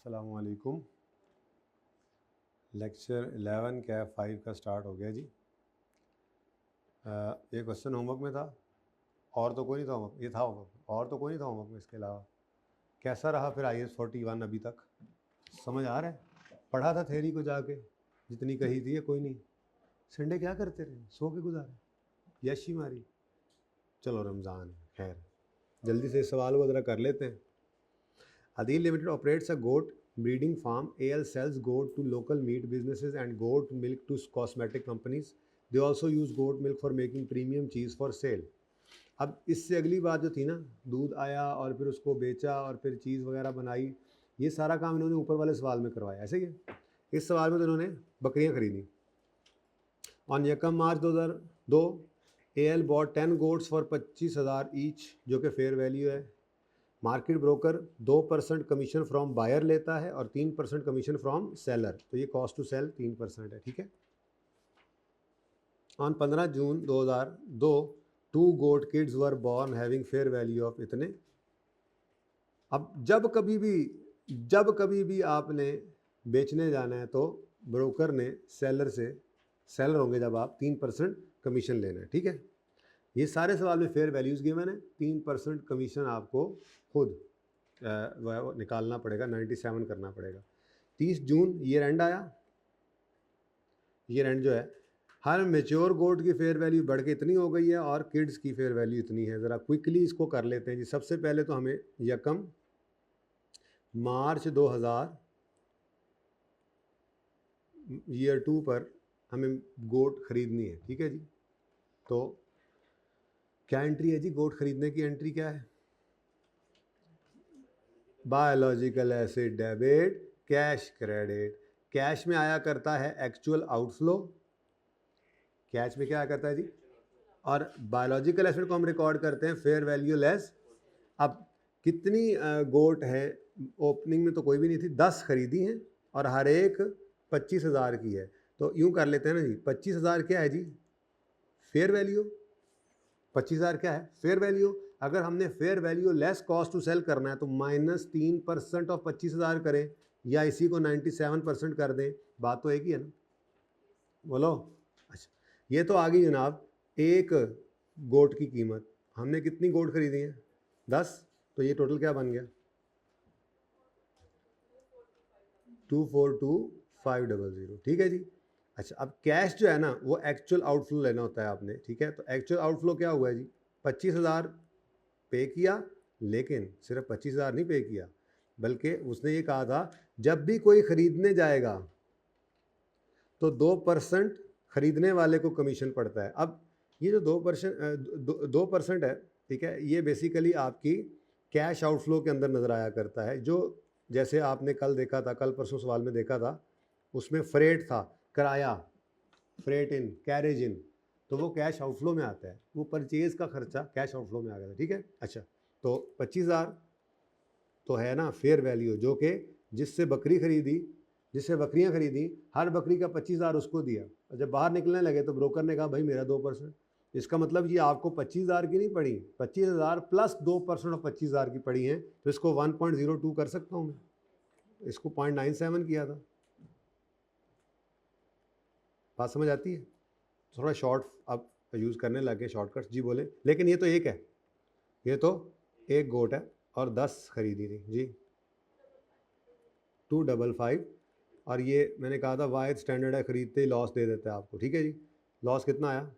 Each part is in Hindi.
अस्सलामुअलैकुम। लेक्चर 11 कैफ 5 का स्टार्ट हो गया जी। ये क्वेश्चन होमवर्क में था और तो कोई नहीं था होमवर्क, ये था होमवर्क और तो कोई नहीं था होमवर्क में। इसके अलावा कैसा रहा फिर IAS 41 अभी तक? समझ आ रहा है? पढ़ा था थेरी को जाके, जितनी कही थी, कोई नहीं। संडे क्या करते रहे? सो के गुजारे, यशी मारी। चलो रमज़ान है, खैर जल्दी से सवाल वगैरह कर लेते हैं। Adil Limited operates a goat breeding farm. AL sells goat to local meat businesses and goat milk to cosmetic companies. They also use goat milk for making premium cheese for sale. अब इससे अगली बात जो थी ना, दूध आया और फिर उसको बेचा और फिर चीज़ वगैरह बनाई, ये सारा काम इन्होंने ऊपर वाले सवाल में करवाया। ऐसे ही है। इस सवाल में तो इन्होंने बकरियां खरीदी। ऑन यकम March 2002 AL bought 10 goats for 25,000 each, जो कि फेयर वैल्यू है। Market broker 2% commission from buyer लेता है और 3% कमीशन फ्रॉम सेलर, तो ये कॉस्ट टू सेल 3% है, ठीक है। On 15 June 2002 2 goat kids were born having fair value of इतने। अब जब कभी भी आपने बेचने जाना है तो ब्रोकर ने सेलर होंगे जब आप, 3% कमीशन लेना है, ठीक है। ये सारे सवाल में फेयर वैल्यूज़ गिवन है। 3% कमीशन आपको खुद निकालना पड़ेगा, 97 करना पड़ेगा। 30 जून ईयर एंड आया। ईयर एंड जो है, हर मेच्योर गोट की फेयर वैल्यू बढ़ के इतनी हो गई है और किड्स की फेयर वैल्यू इतनी है। ज़रा क्विकली इसको कर लेते हैं जी। सबसे पहले तो हमें यकम मार्च 2000 ईयर 2 पर हमें गोट ख़रीदनी है, ठीक है जी। तो क्या एंट्री है जी? गोट ख़रीदने की एंट्री क्या है? Biological acid debit, cash credit. Cash में आया करता है एक्चुअल आउटफ्लो, कैश में क्या आया करता है जी? और बायोलॉजिकल एसिड को हम रिकॉर्ड करते हैं फेयर वैल्यू लेस। अब कितनी गोट है? ओपनिंग में तो कोई भी नहीं थी, 10 खरीदी हैं और हर एक 25,000 की है। तो यूँ कर लेते हैं ना जी, 25,000 क्या है जी? Fair value. 25,000 क्या है? Fair value. अगर हमने fair value less cost to sell करना है तो -3% ऑफ 25,000 करें या इसी को 97% कर दें, बात तो एक ही है ना। बोलो। अच्छा, ये तो आ गई जनाब एक गोट की कीमत। हमने कितनी गोट खरीदी है? 10। तो ये टोटल क्या बन गया? 242,500, ठीक है जी। अच्छा, अब कैश जो है ना वो एक्चुअल आउटफ्लो लेना होता है आपने, ठीक है। तो एक्चुअल आउटफ्लो क्या हुआ है जी? 25,000 पे किया, लेकिन सिर्फ 25,000 नहीं पे किया, बल्कि उसने ये कहा था जब भी कोई ख़रीदने जाएगा तो 2% ख़रीदने वाले को कमीशन पड़ता है। अब ये जो 2% है, ठीक है, ये बेसिकली आपकी कैश आउटफ्लो के अंदर नज़र आया करता है। जो जैसे आपने कल देखा था, कल परसों सवाल में देखा था, उसमें फ्रेट था, किराया, फ्रेट इन, कैरेज इन, तो वो कैश आउटफ्लो में आता है। वो परचेज़ का खर्चा कैश आउटफ्लो में आ गया था, ठीक है। अच्छा, तो 25,000 तो है ना फेयर वैल्यू, जो कि जिससे बकरियां खरीदी, हर बकरी का 25,000 उसको दिया और जब बाहर निकलने लगे तो ब्रोकर ने कहा भाई मेरा 2%। इसका मतलब ये आपको 25,000 की नहीं पड़ी, 25,000 प्लस 2% ऑफ 25,000 की पड़ी हैं। तो इसको 1.02 कर सकता हूँ मैं, इसको 0.97 किया था। बात समझ आती है? थोड़ा शॉर्ट अब यूज़ करने लगे, शॉर्टकट्स जी बोले। लेकिन ये तो एक है, ये तो एक गोट है और 10 खरीदी थी जी, 255। और ये मैंने कहा था वाइड स्टैंडर्ड है, ख़रीदते ही लॉस दे देता है आपको, ठीक है जी। लॉस कितना आया?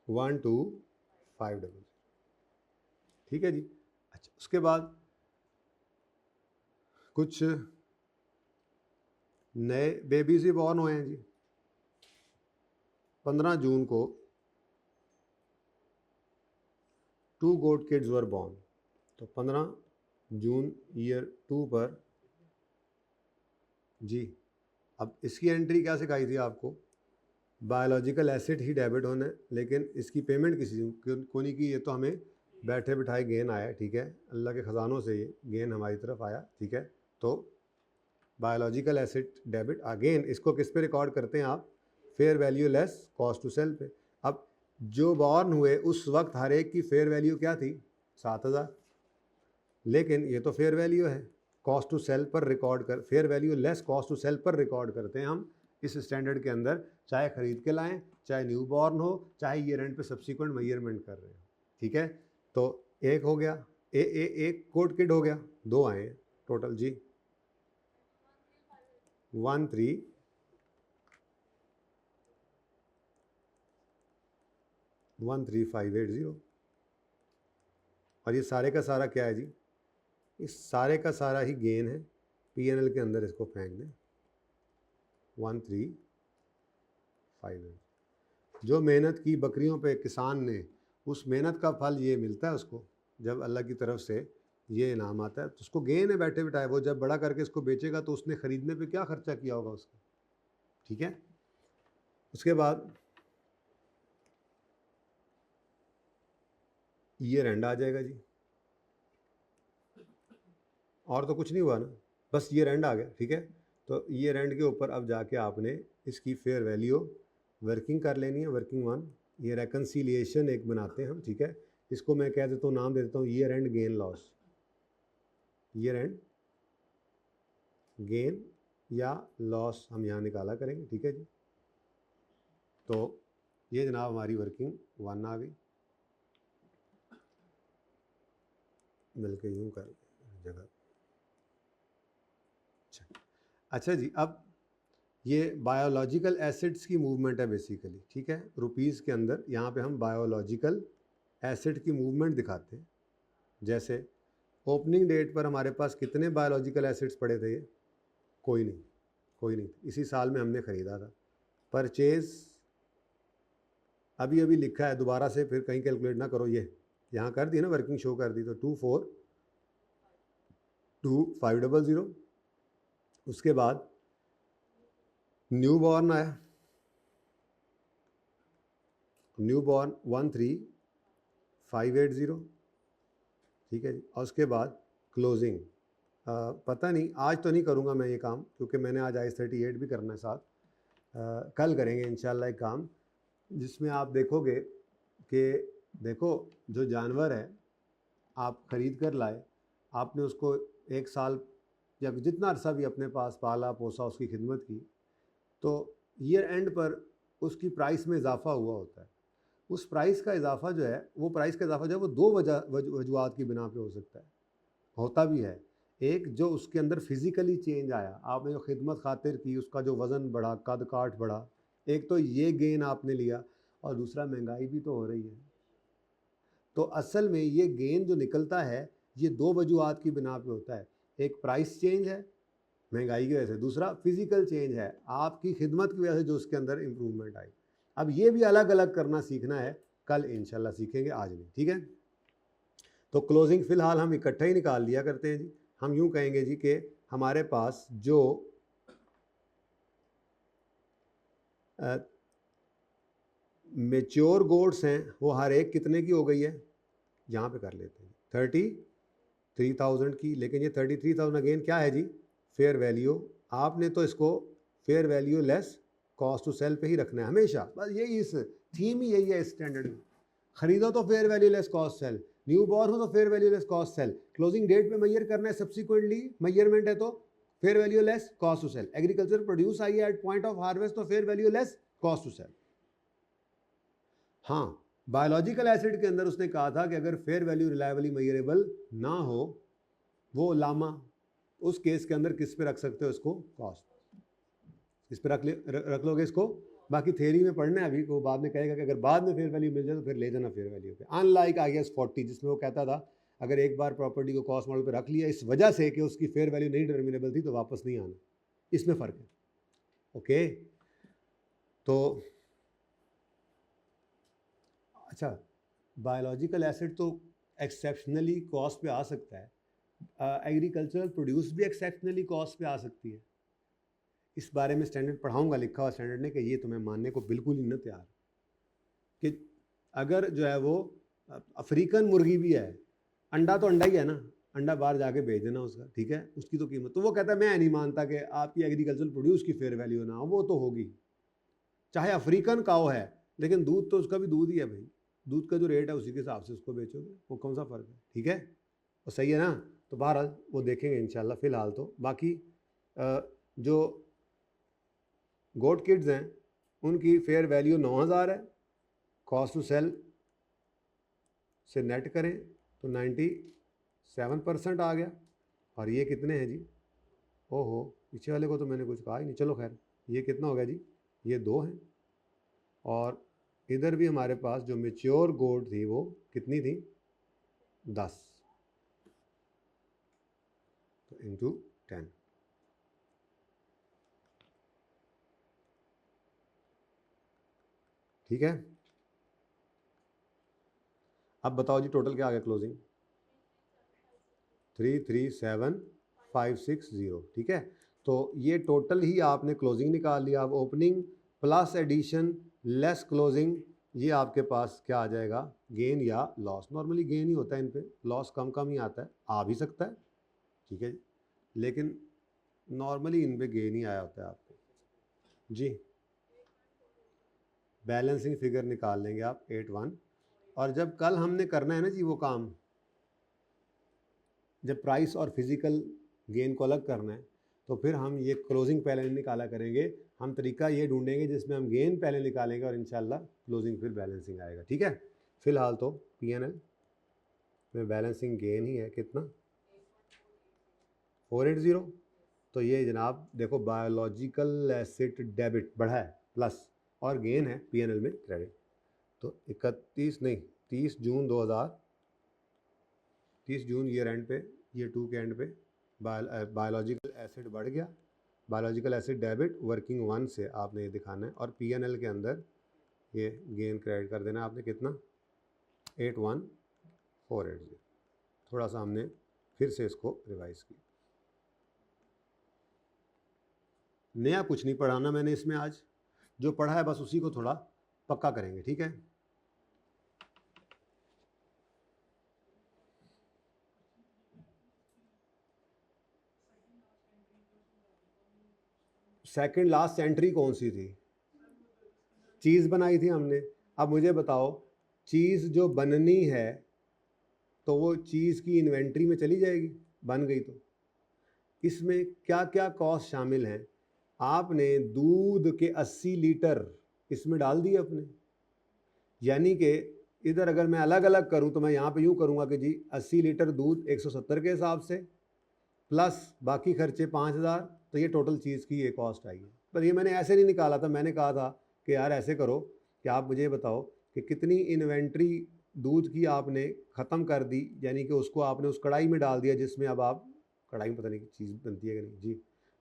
12500, ठीक है जी। अच्छा, उसके बाद कुछ नए बेबीज़ भी बॉर्न हुए हैं जी। 15 जून को 2 गोट किड्स वर बॉर्न। तो 15 जून ईयर 2 पर जी। अब इसकी एंट्री क्या सिखाई थी आपको? बायोलॉजिकल एसिड ही डेबिट होना है, लेकिन इसकी पेमेंट किसी को नहीं की। ये तो हमें बैठे बिठाए गेन आया, ठीक है, अल्लाह के ख़जानों से ये गेन हमारी तरफ आया, ठीक है। तो बायोलॉजिकल एसिड डेबिट अगेन, इसको किस पे रिकॉर्ड करते हैं आप? Fair value less cost to sell पे। अब जो बॉर्न हुए उस वक्त हर एक की फेयर वैल्यू क्या थी? 7,000। लेकिन ये तो फेयर वैल्यू है, कॉस्ट टू सेल पर रिकॉर्ड कर, fair value less cost to sell पर रिकॉर्ड करते हैं हम इस स्टैंडर्ड के अंदर, चाहे खरीद के लाएं, चाहे न्यू बॉर्न हो, चाहे ईयर एंड पे सब्सिक्वेंट मेजरमेंट कर रहे हो। ठीक है, तो एक हो गया, एक कोड किड हो गया, 2 आए हैं टोटल जी, 13580। और ये सारे का सारा क्या है जी, इस सारे का सारा ही गेन है, पीएनएल के अंदर इसको फेंक दें 13580। जो मेहनत की बकरियों पे किसान ने, उस मेहनत का फल ये मिलता है उसको, जब अल्लाह की तरफ से ये इनाम आता है तो उसको गेन है बैठे बिठाए। वो जब बड़ा करके इसको बेचेगा तो उसने ख़रीदने पे क्या खर्चा किया होगा उसका। ठीक है, उसके बाद ईयर एंड आ जाएगा जी, और तो कुछ नहीं हुआ ना, बस ईयर एंड आ गया। ठीक है, तो ईयर एंड के ऊपर अब जाके आपने इसकी फेयर वैल्यू वर्किंग कर लेनी है, वर्किंग 1। ये रेकन्सिलिएशन एक बनाते हैं हम। ठीक है, इसको मैं कह देता हूँ, नाम दे देता हूँ year and gain loss, year and gain या लॉस हम यहाँ निकाला करेंगे। ठीक है जी, तो ये जनाब हमारी वर्किंग 1 आ गई, बल्कि यूँ कर जगह। अच्छा जी, अब ये बायोलॉजिकल एसिड्स की मूवमेंट है बेसिकली। ठीक है, रुपीज़ के अंदर यहाँ पे हम बायोलॉजिकल एसिड की मूवमेंट दिखाते हैं। जैसे ओपनिंग डेट पर हमारे पास कितने बायोलॉजिकल एसिड्स पड़े थे, ये कोई नहीं, इसी साल में हमने ख़रीदा था। परचेज़ अभी अभी लिखा है, दोबारा से फिर कहीं कैलकुलेट ना करो, ये यहाँ कर दी ना, वर्किंग शो कर दी, तो 242500। उसके बाद न्यू बॉर्न आया, न्यू बॉर्न 13580। ठीक है जी, और उसके बाद क्लोजिंग, पता नहीं आज तो नहीं करूँगा मैं ये काम, क्योंकि मैंने आज IS-38 भी करना है साथ। कल करेंगे इंशाल्लाह एक काम, जिसमें आप देखोगे कि देखो जो जानवर है आप ख़रीद कर लाए, आपने उसको 1 साल या जितना अरसा भी अपने पास पाला पोसा, उसकी खिदमत की, तो ईयर एंड पर उसकी प्राइस में इजाफा हुआ होता है। उस प्राइस का इजाफा जो है, वो प्राइस का इजाफा जो है वो 2 वजूहत की बिना पे हो सकता है, होता भी है। एक, जो उसके अंदर फिज़िकली चेंज आया, आपने जो खिदमत खातिर की, उसका जो वज़न बढ़ा, कद काठ बढ़ा, एक तो ये गेन आपने लिया, और दूसरा महंगाई भी तो हो रही है। तो असल में ये गेन जो निकलता है, ये 2 वजूहत की बिना पे होता है। एक प्राइस चेंज है महंगाई की वजह से, दूसरा फिज़िकल चेंज है आपकी खिदमत की वजह से जो उसके अंदर इम्प्रूवमेंट आई। अब ये भी अलग अलग करना सीखना है, कल इंशाल्लाह सीखेंगे, आज नहीं। ठीक है, तो क्लोजिंग फ़िलहाल हम इकट्ठा ही निकाल लिया करते हैं जी। हम यूँ कहेंगे जी कि हमारे पास जो मेच्योर गोड्स हैं वो हर एक कितने की हो गई है, यहाँ पे कर लेते हैं 33,000 की। लेकिन ये 33,000 अगेन क्या है जी, फेयर वैल्यू। आपने तो इसको fair value less cost to sell पे ही रखना है हमेशा, बस यही इस थीम ही यही है इस स्टैंडर्ड में। खरीदो तो fair value less cost sell, new born हो तो fair value less cost sell, closing date पे मैयर करना है, सब्सिक्वेंटली मैयरमेंट है तो fair value less cost to sell. Agriculture produce आई है एट पॉइंट ऑफ हार्वेस्ट तो fair value less cost to sell. हाँ, बायोलॉजिकल एसिड के अंदर उसने कहा था कि अगर फेयर वैल्यू रिलायबली मेजरेबल ना हो, वो लामा, उस केस के अंदर किस पे रख सकते हो इसको, कॉस्ट, इस पे रख लोगे इसको। बाकी थ्योरी में पढ़ना है अभी, वो बाद में कहेगा कि अगर बाद में फेयर वैल्यू मिल जाए तो फिर ले जाना फेयर वैल्यू पे। अनलाइक IS-40 जिसमें वो कहता था अगर एक बार प्रॉपर्टी को कॉस्ट मॉडल पे रख लिया इस वजह से कि उसकी फेयर वैल्यू नहीं डिटर्मिनेबल थी तो वापस नहीं आना, इसमें फ़र्क है। ओके, तो अच्छा, बायोलॉजिकल एसिड तो एक्सेप्शनली कॉस्ट पे आ सकता है, एग्रीकल्चरल प्रोड्यूस भी एक्सेप्शनली कॉस्ट पे आ सकती है। इस बारे में स्टैंडर्ड पढ़ाऊंगा, लिखा हुआ स्टैंडर्ड ने कि ये तुम्हें मानने को बिल्कुल ही न तैयार कि अगर जो है वो अफ्रीकन मुर्गी भी है, अंडा तो अंडा ही है ना, अंडा बाहर जाके भेज देना उसका, ठीक है, उसकी तो कीमत, तो वो कहता है मैं नहीं मानता कि आपकी एग्रीकल्चरल प्रोड्यूस की फेयर वैल्यू ना हो, वो तो होगी, चाहे अफ्रीकन काऊ है, लेकिन दूध तो उसका भी दूध ही है भाई, दूध का जो रेट है उसी के हिसाब से उसको बेचोगे, वो कौन सा फ़र्क है। ठीक है, तो सही है ना। तो बहरहाल वो देखेंगे इंशाल्लाह। फ़िलहाल तो बाकी जो गोट किड्स हैं उनकी फेयर वैल्यू 9000 है, कॉस्ट टू सेल से नेट करें तो 97% आ गया। और ये कितने हैं जी? ओहो, पीछे वाले को तो मैंने कुछ कहा ही नहीं। चलो खैर, ये कितना हो गया जी? ये 2 हैं। और इधर भी हमारे पास जो मेच्योर गोट थी वो कितनी थी? 10, तो इंटू 10। ठीक है, अब बताओ जी टोटल क्या आ गया क्लोजिंग? 337,560। ठीक है, तो ये टोटल ही आपने क्लोजिंग निकाल लिया। अब opening plus addition less closing, ये आपके पास क्या आ जाएगा? गेन या लॉस। नॉर्मली गेन ही होता है इन पे, लॉस कम कम ही आता है, आ भी सकता है। ठीक है जी, लेकिन नॉर्मली इन पे गेन ही आया होता है आपको जी। बैलेंसिंग फिगर निकाल लेंगे आप 81। और जब कल हमने करना है ना जी वो काम, जब प्राइस और फिजिकल गेन को अलग करना है, तो फिर हम ये क्लोजिंग पहले नहीं निकाला करेंगे। हम तरीका ये ढूंढेंगे जिसमें हम गेन पहले निकालेंगे और इंशाल्लाह क्लोजिंग फिर बैलेंसिंग आएगा। ठीक है, फिलहाल तो P&L में बैलेंसिंग गेन ही है कितना? 480। तो ये जनाब देखो, बायोलॉजिकल एसेट डेबिट बढ़ा है प्लस, और गेन है P&L में क्रेडिट। तो 31 नहीं 30 जून 30 जून ईयर एंड पे, ईयर 2 के एंड पे बायोलॉजिकल एसिड बढ़ गया। बायोलॉजिकल एसिड डेबिट वर्किंग 1 से आपने ये दिखाना है, और P&L के अंदर ये गेन क्रेडिट कर देना आपने कितना? 81480। थोड़ा सा हमने फिर से इसको रिवाइज किया। नया कुछ नहीं पढ़ाना मैंने इसमें आज, जो पढ़ा है बस उसी को थोड़ा पक्का करेंगे। ठीक है, सेकंड लास्ट एंट्री कौन सी थी? चीज़ बनाई थी हमने। अब मुझे बताओ, चीज़ जो बननी है तो वो चीज़ की इन्वेंट्री में चली जाएगी, बन गई तो। इसमें क्या क्या कॉस्ट शामिल हैं? आपने दूध के 80 लीटर इसमें डाल दिए अपने, यानी कि इधर अगर मैं अलग अलग करूं तो मैं यहाँ पे यूँ करूँगा कि जी 80 लीटर दूध 170 के हिसाब से प्लस बाकी खर्चे 5000, तो ये टोटल चीज़ की ये कॉस्ट आई है। पर ये मैंने ऐसे नहीं निकाला था, मैंने कहा था कि यार ऐसे करो कि आप मुझे बताओ कि कितनी इन्वेंट्री दूध की आपने ख़त्म कर दी, यानी कि उसको आपने उस कढ़ाई में डाल दिया जिसमें अब आप, कढ़ाई में पता नहीं चीज़ बनती है कि नहीं जी,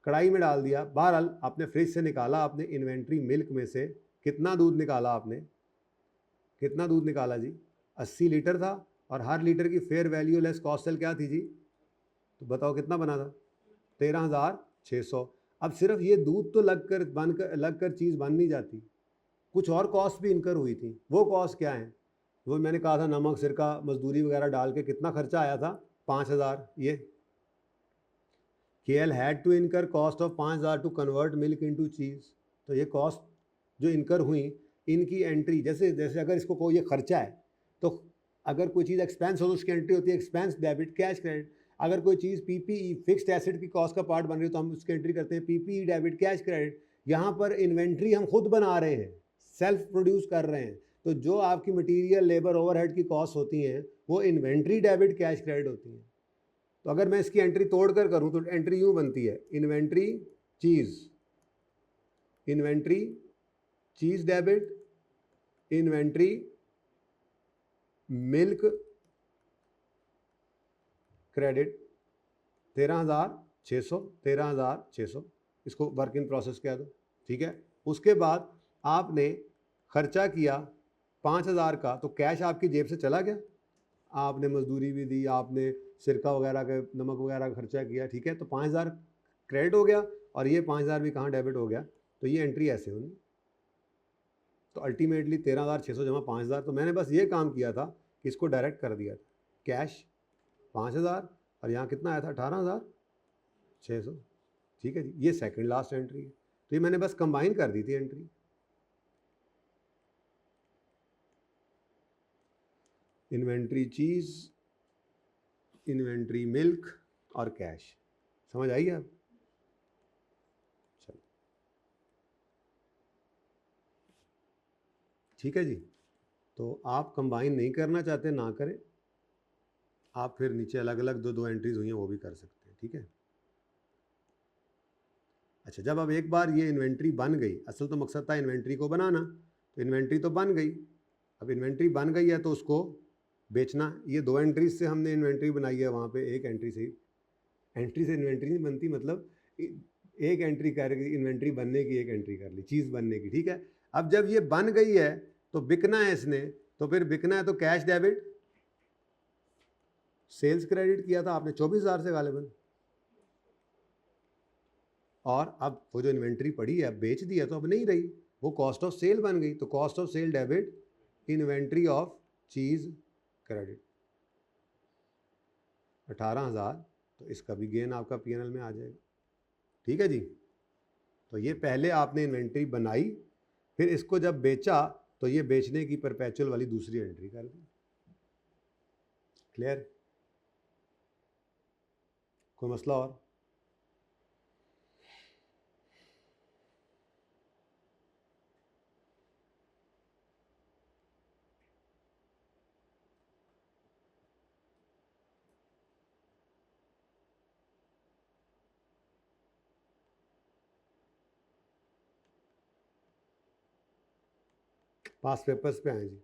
कढ़ाई में डाल दिया। बहरहाल आपने फ्रिज से निकाला, आपने इन्वेंट्री मिल्क में से कितना दूध निकाला? आपने कितना दूध निकाला जी? 80 लीटर था, और हर लीटर की fair value less cost sell क्या थी जी? तो बताओ कितना बना था? 13,600। अब सिर्फ ये दूध तो लग कर चीज़ बन नहीं जाती, कुछ और कॉस्ट भी इनकर हुई थी। वो कॉस्ट क्या है? वो मैंने कहा था नमक सिरका मजदूरी वगैरह डाल के कितना खर्चा आया था? 5,000। ये KL had to incur cost of 5,000 to convert milk into cheese. तो ये कॉस्ट जो इनकर हुई, इनकी एंट्री, जैसे जैसे अगर इसको कोई ये खर्चा है तो अगर कोई चीज़ एक्सपेंस हो तो उसकी एंट्री होती है एक्सपेंस डेबिट कैश क्रेडिट। अगर कोई चीज़ PPE फिक्स्ड एसेट की कॉस्ट का पार्ट बन रही है तो हम उसकी एंट्री करते हैं PPE डेबिट कैश क्रेडिट। यहाँ पर इन्वेंट्री हम खुद बना रहे हैं, सेल्फ प्रोड्यूस कर रहे हैं, तो जो आपकी मटीरियल लेबर ओवरहेड की कॉस्ट होती हैं वो इन्वेंट्री डेबिट कैश क्रेडिट होती हैं। तो अगर मैं इसकी एंट्री तोड़ कर करूं तो एंट्री यूं बनती है, इन्वेंट्री चीज़, इन्वेंट्री चीज़ डेबिट, इन्वेंट्री मिल्क क्रेडिट 13,600, 13,600, इसको वर्क इन प्रोसेस कह दो। ठीक है, उसके बाद आपने खर्चा किया 5,000 का, तो कैश आपकी जेब से चला गया, आपने मजदूरी भी दी, आपने सिरका वगैरह का नमक वगैरह का खर्चा किया। ठीक है, तो 5,000 क्रेडिट हो गया, और ये 5,000 भी कहाँ डेबिट हो गया? तो ये एंट्री ऐसे होनी। तो अल्टीमेटली 13,600 जमा 5,000, तो मैंने बस ये काम किया था कि इसको डायरेक्ट कर दिया था, कैश 5,000 और यहाँ कितना आया था? 18,600। ठीक है जी, ये सेकंड लास्ट एंट्री है। तो ये मैंने बस कंबाइन कर दी थी एंट्री। इन्वेंट्री चीज़, इन्वेंट्री मिल्क, और कैश। समझ आई अब? चलो ठीक है जी। तो आप कंबाइन नहीं करना चाहते ना करें, आप फिर नीचे अलग अलग दो एंट्रीज हुई हैं वो भी कर सकते हैं, ठीक है। अच्छा, जब अब एक बार ये इन्वेंट्री बन गई, असल तो मकसद था इन्वेंट्री को बनाना, तो इन्वेंट्री तो बन गई। अब इन्वेंट्री बन गई है तो उसको बेचना। ये दो एंट्रीज से हमने इन्वेंट्री बनाई है, वहाँ पे एक एंट्री से इन्वेंट्री नहीं बनती, मतलब एक एंट्री कर इन्वेंट्री बनने की, एक एंट्री कर ली चीज़ बनने की, ठीक है। अब जब ये बन गई है तो बिकना है इसने, तो फिर बिकना है तो कैश डेबिट सेल्स क्रेडिट किया था आपने 24,000 से गालिबन, और अब वो जो इन्वेंट्री पड़ी है अब बेच दी है तो अब नहीं रही, वो कॉस्ट ऑफ सेल बन गई, तो cost of sale debit inventory of cheese credit 18,000, तो इसका भी गेन आपका पीएनएल में आ जाएगा, ठीक है जी। तो ये पहले आपने इन्वेंट्री बनाई, फिर इसको जब बेचा तो ये बेचने की परपेचुअल वाली दूसरी एंट्री कर दी। क्लियर? कोई मसला और? पास पेपर्स पे आए जी।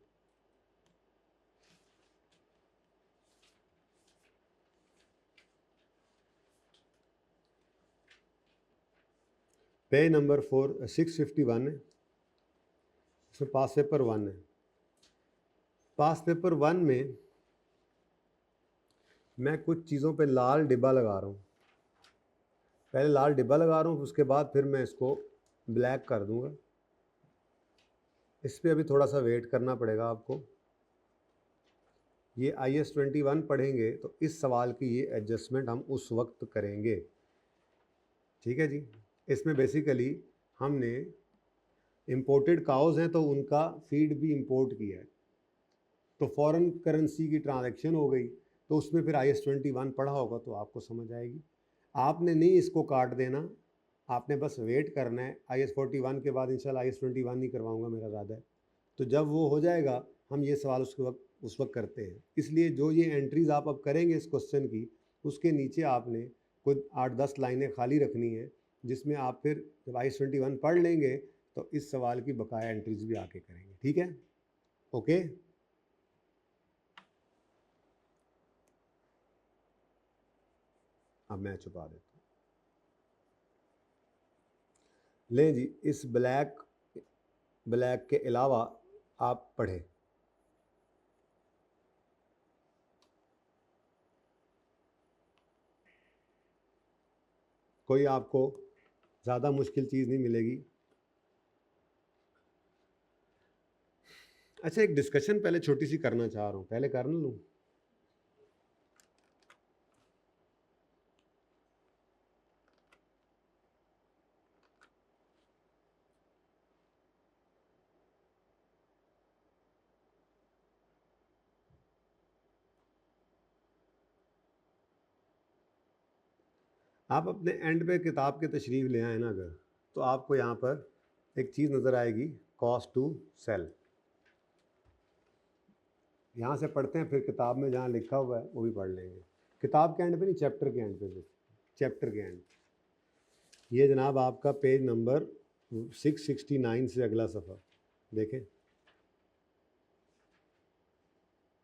पेज नंबर 651 है, इसमें पास पेपर 1 है। पास पेपर 1 में मैं कुछ चीज़ों पे लाल डिब्बा लगा रहा हूँ, पहले लाल डिब्बा लगा रहा हूँ, उसके बाद फिर मैं इसको ब्लैक कर दूँगा। इस पर अभी थोड़ा सा वेट करना पड़ेगा आपको। ये IS 21 पढ़ेंगे तो इस सवाल की ये एडजस्टमेंट हम उस वक्त करेंगे, ठीक है जी। इसमें बेसिकली हमने इम्पोर्टेड काउज हैं तो उनका फीड भी इंपोर्ट किया है, तो फॉरेन करेंसी की ट्रांजैक्शन हो गई, तो उसमें फिर IS 21 पढ़ा होगा तो आपको समझ आएगी। आपने नहीं इसको काट देना, आपने बस वेट करना है। IS 41 के बाद इंशाल्लाह IS 21 नहीं करवाऊंगा, मेरा इरादा है। तो जब वो हो जाएगा हम ये सवाल उस वक्त करते हैं। इसलिए जो ये एंट्रीज़ आप अब करेंगे इस क्वेश्चन की, उसके नीचे आपने कुछ 8-10 लाइनें खाली रखनी है, जिसमें आप फिर जब IS 21 पढ़ लेंगे तो इस सवाल की बकाया एंट्रीज भी आके करेंगे, ठीक है। ओके, अब मैं छुपा देता हूँ। लें जी, इस ब्लैक के अलावा आप पढ़ें। कोई आपको ज़्यादा मुश्किल चीज़ नहीं मिलेगी। अच्छा, एक डिस्कशन पहले छोटी सी करना चाह रहा हूँ, पहले कर लूँ? आप अपने एंड पे किताब के तशरीफ़ ले आए ना अगर, तो आपको यहाँ पर एक चीज़ नज़र आएगी, कॉस्ट टू सेल। यहाँ से पढ़ते हैं, फिर किताब में जहाँ लिखा हुआ है वो भी पढ़ लेंगे। किताब के एंड पे नहीं, चैप्टर के एंड पे, चैप्टर के एंड। ये जनाब आपका पेज नंबर 669 से अगला सफ़र देखें,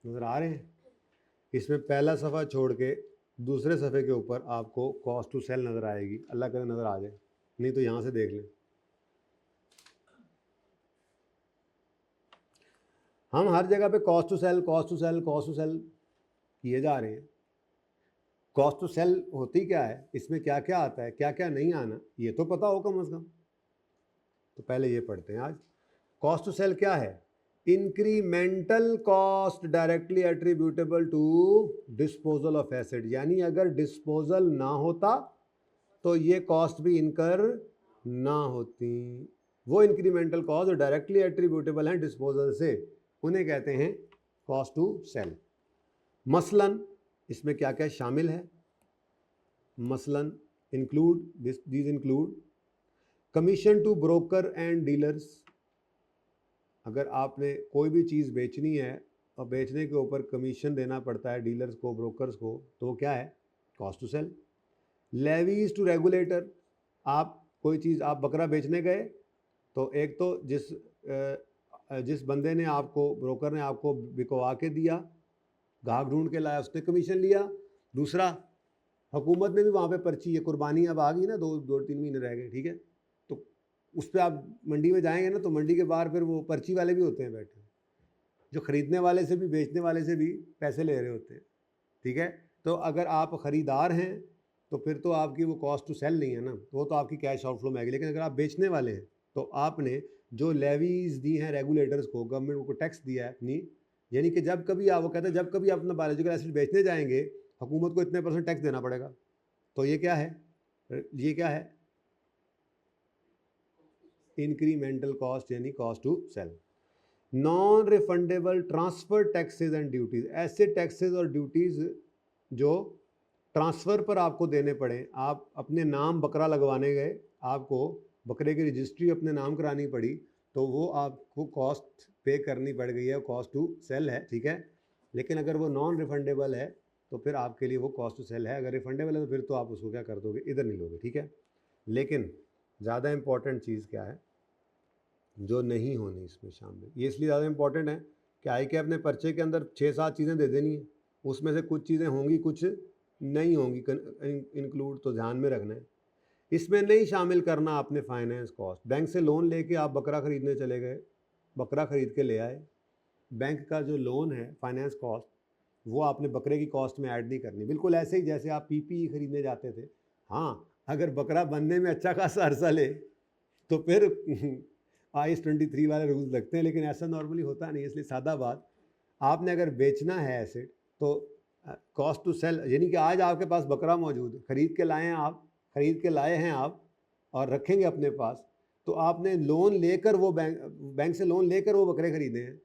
नज़र आ रहे हैं? इसमें पहला सफ़ा छोड़ के दूसरे सफ़े के ऊपर आपको कॉस्ट टू सेल नज़र आएगी, अल्लाह करे नज़र आ जाए, नहीं तो यहाँ से देख लें। हम हर जगह पे कॉस्ट टू सेल किए जा रहे हैं। कॉस्ट टू सेल होती क्या है, इसमें क्या क्या आता है, क्या क्या नहीं आना, ये तो पता हो कम से कम। तो पहले ये पढ़ते हैं आज। कॉस्ट टू सेल क्या है? Incremental cost directly attributable to disposal of asset, यानी अगर डिस्पोजल ना होता तो ये कॉस्ट भी इनकर ना होती। वो इंक्रीमेंटल कॉस्ट जो डायरेक्टली एट्रीब्यूटेबल हैं डिस्पोजल से, उन्हें कहते हैं कॉस्ट टू सेल। मसलन इसमें क्या क्या शामिल है? मसलन include these include commission to broker and dealers. अगर आपने कोई भी चीज़ बेचनी है और बेचने के ऊपर कमीशन देना पड़ता है डीलर्स को, ब्रोकर्स को, तो वो क्या है? Cost to sell. Levies to regulator, आप कोई चीज़, आप बकरा बेचने गए तो एक तो जिस बंदे ने आपको, ब्रोकर ने आपको बिकवा के दिया, गाहक ढूंढ के लाया, उसने कमीशन लिया। दूसरा, हुकूमत ने भी वहाँ पे पर्ची, ये कुर्बानी अब आ गई ना, 2-3 महीने रह गए, ठीक है, तो उस पर आप मंडी में जाएंगे ना, तो मंडी के बाहर फिर वो पर्ची वाले भी होते हैं बैठे, जो ख़रीदने वाले से भी बेचने वाले से भी पैसे ले रहे होते हैं, ठीक है। तो अगर आप ख़रीदार हैं तो फिर तो आपकी वो कॉस्ट टू सेल नहीं है ना, तो वो तो आपकी कैश आउटफ्लो में आएगी। लेकिन अगर आप बेचने वाले हैं तो आपने जो लेवीज दी हैं रेगुलेटर्स को, गवर्नमेंट को टैक्स दिया है अपनी, यानी कि जब कभी आप, वो कहते हैं जब कभी आप अपना बायोलॉजिकल एसिड बेचने जाएंगे हुकूमत को इतने % टैक्स देना पड़ेगा। तो ये क्या है? ये क्या है? इंक्रीमेंटल कॉस्ट, यानी cost to sell. Non refundable transfer taxes and duties, ऐसे टैक्सेस और ड्यूटीज़ जो ट्रांसफ़र पर आपको देने पड़े। आप अपने नाम बकरा लगवाने गए, आपको बकरे की रजिस्ट्री अपने नाम करानी पड़ी, तो वो आपको कॉस्ट पे करनी पड़ गई है, कॉस्ट टू सेल है, ठीक है। लेकिन अगर वो नॉन रिफंडेबल है तो फिर आपके लिए वो कॉस्ट टू सेल है। अगर रिफंडेबल है तो फिर तो आप उसको क्या कर दोगे? इधर नहीं लोगे, ठीक है। लेकिन ज़्यादा इम्पॉर्टेंट चीज़ क्या है जो नहीं होनी इसमें शामिल? ये इसलिए ज़्यादा इम्पॉर्टेंट है कि आई के अपने पर्चे के अंदर 6-7 चीज़ें दे देनी है, उसमें से कुछ चीज़ें होंगी, कुछ नहीं होंगी इंक्लूड, तो ध्यान में रखना है। इसमें नहीं शामिल करना आपने फाइनेंस कॉस्ट। बैंक से लोन लेके आप बकरा ख़रीदने चले गए, बकरा ख़रीद के ले आए, बैंक का जो लोन है फाइनेंस कॉस्ट, वो आपने बकरे की कॉस्ट में ऐड नहीं करनी। बिल्कुल ऐसे ही जैसे आप पीपीई ख़रीदने जाते थे। हाँ, अगर बकरा बनने में अच्छा खासा अरसा ले तो फिर IS 23 वाले रूल्स लगते हैं, लेकिन ऐसा नॉर्मली होता नहीं। इसलिए सादा बात, आपने अगर बेचना है एसेट तो कॉस्ट टू सेल, यानी कि आज आपके पास बकरा मौजूद है, ख़रीद के लाए हैं आप, ख़रीद के लाए हैं आप और रखेंगे अपने पास, तो आपने लोन लेकर वो बैंक से लोन लेकर वो बकरे ख़रीदे हैं।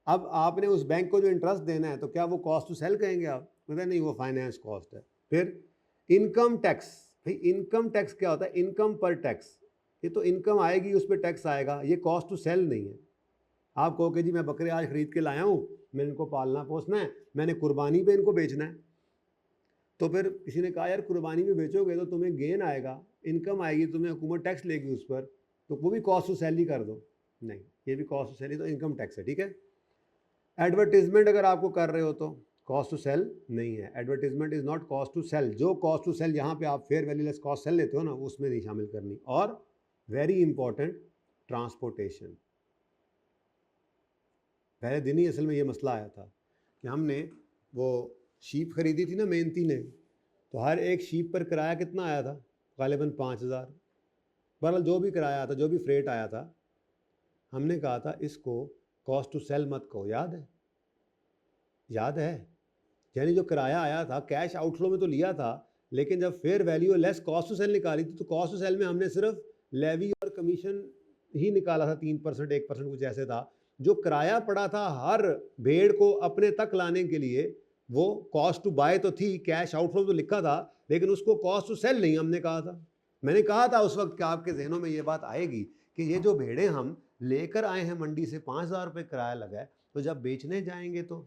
अब आपने उस बैंक को जो इंटरेस्ट देना है, तो क्या वो कॉस्ट टू सेल कहेंगे आप? मतलब नहीं, वो फाइनेंस कॉस्ट है। फिर इनकम टैक्स, भाई इनकम टैक्स क्या होता है? इनकम पर टैक्स, ये तो इनकम आएगी उस पर टैक्स आएगा, ये कॉस्ट टू सेल नहीं है। आप कहो कि जी मैं बकरे आज ख़रीद के लाया हूँ, मैंने इनको पालना पोसना है, मैंने कुर्बानी पे इनको बेचना है, तो फिर किसी ने कहा यार कुर्बानी में बेचोगे तो तुम्हें गेन आएगा, इनकम आएगी, तुम्हें हुकूमत टैक्स लेगी उस पर, तो वो भी कॉस्ट टू सेल ही कर दो। नहीं, ये भी कॉस्ट टू सेल ही, तो इनकम टैक्स है, ठीक है। एडवर्टीजमेंट अगर आपको कर रहे हो तो कॉस्ट टू सेल नहीं है। Advertisement is not cost to sell. जो कॉस्ट टू सेल यहाँ पे आप fair value less cost sell लेते हो ना, उसमें नहीं शामिल करनी। और वेरी इंपॉर्टेंट, ट्रांसपोर्टेशन। पहले दिन ही असल में ये मसला आया था कि हमने वो शीप ख़रीदी थी ना मेहनती ने, तो हर एक शीप पर किराया कितना आया था? गालिबन 5,000। बहरहाल जो भी किराया था, जो भी फ्रेट आया था, हमने कहा था इसको कॉस्ट टू सेल मत कहो। याद है? याद है? यानी जो किराया आया था कैश आउटफ्लो में तो लिया था, लेकिन जब fair value less cost to sell निकाली थी, तो कॉस्ट टू सेल में हमने सिर्फ लेवी और कमीशन ही निकाला था, 3%, 1% कुछ ऐसे था। जो किराया पड़ा था हर भेड़ को अपने तक लाने के लिए, वो कॉस्ट टू बाय तो थी, कैश आउटफ्लो तो लिखा था, लेकिन उसको कॉस्ट टू सेल नहीं हमने कहा था। मैंने कहा था उस वक्त कि आपके जहनों में ये बात आएगी कि ये जो भेड़ें हम लेकर आए हैं मंडी से, 5,000 रुपये किराया लगा है, तो जब बेचने जाएंगे तो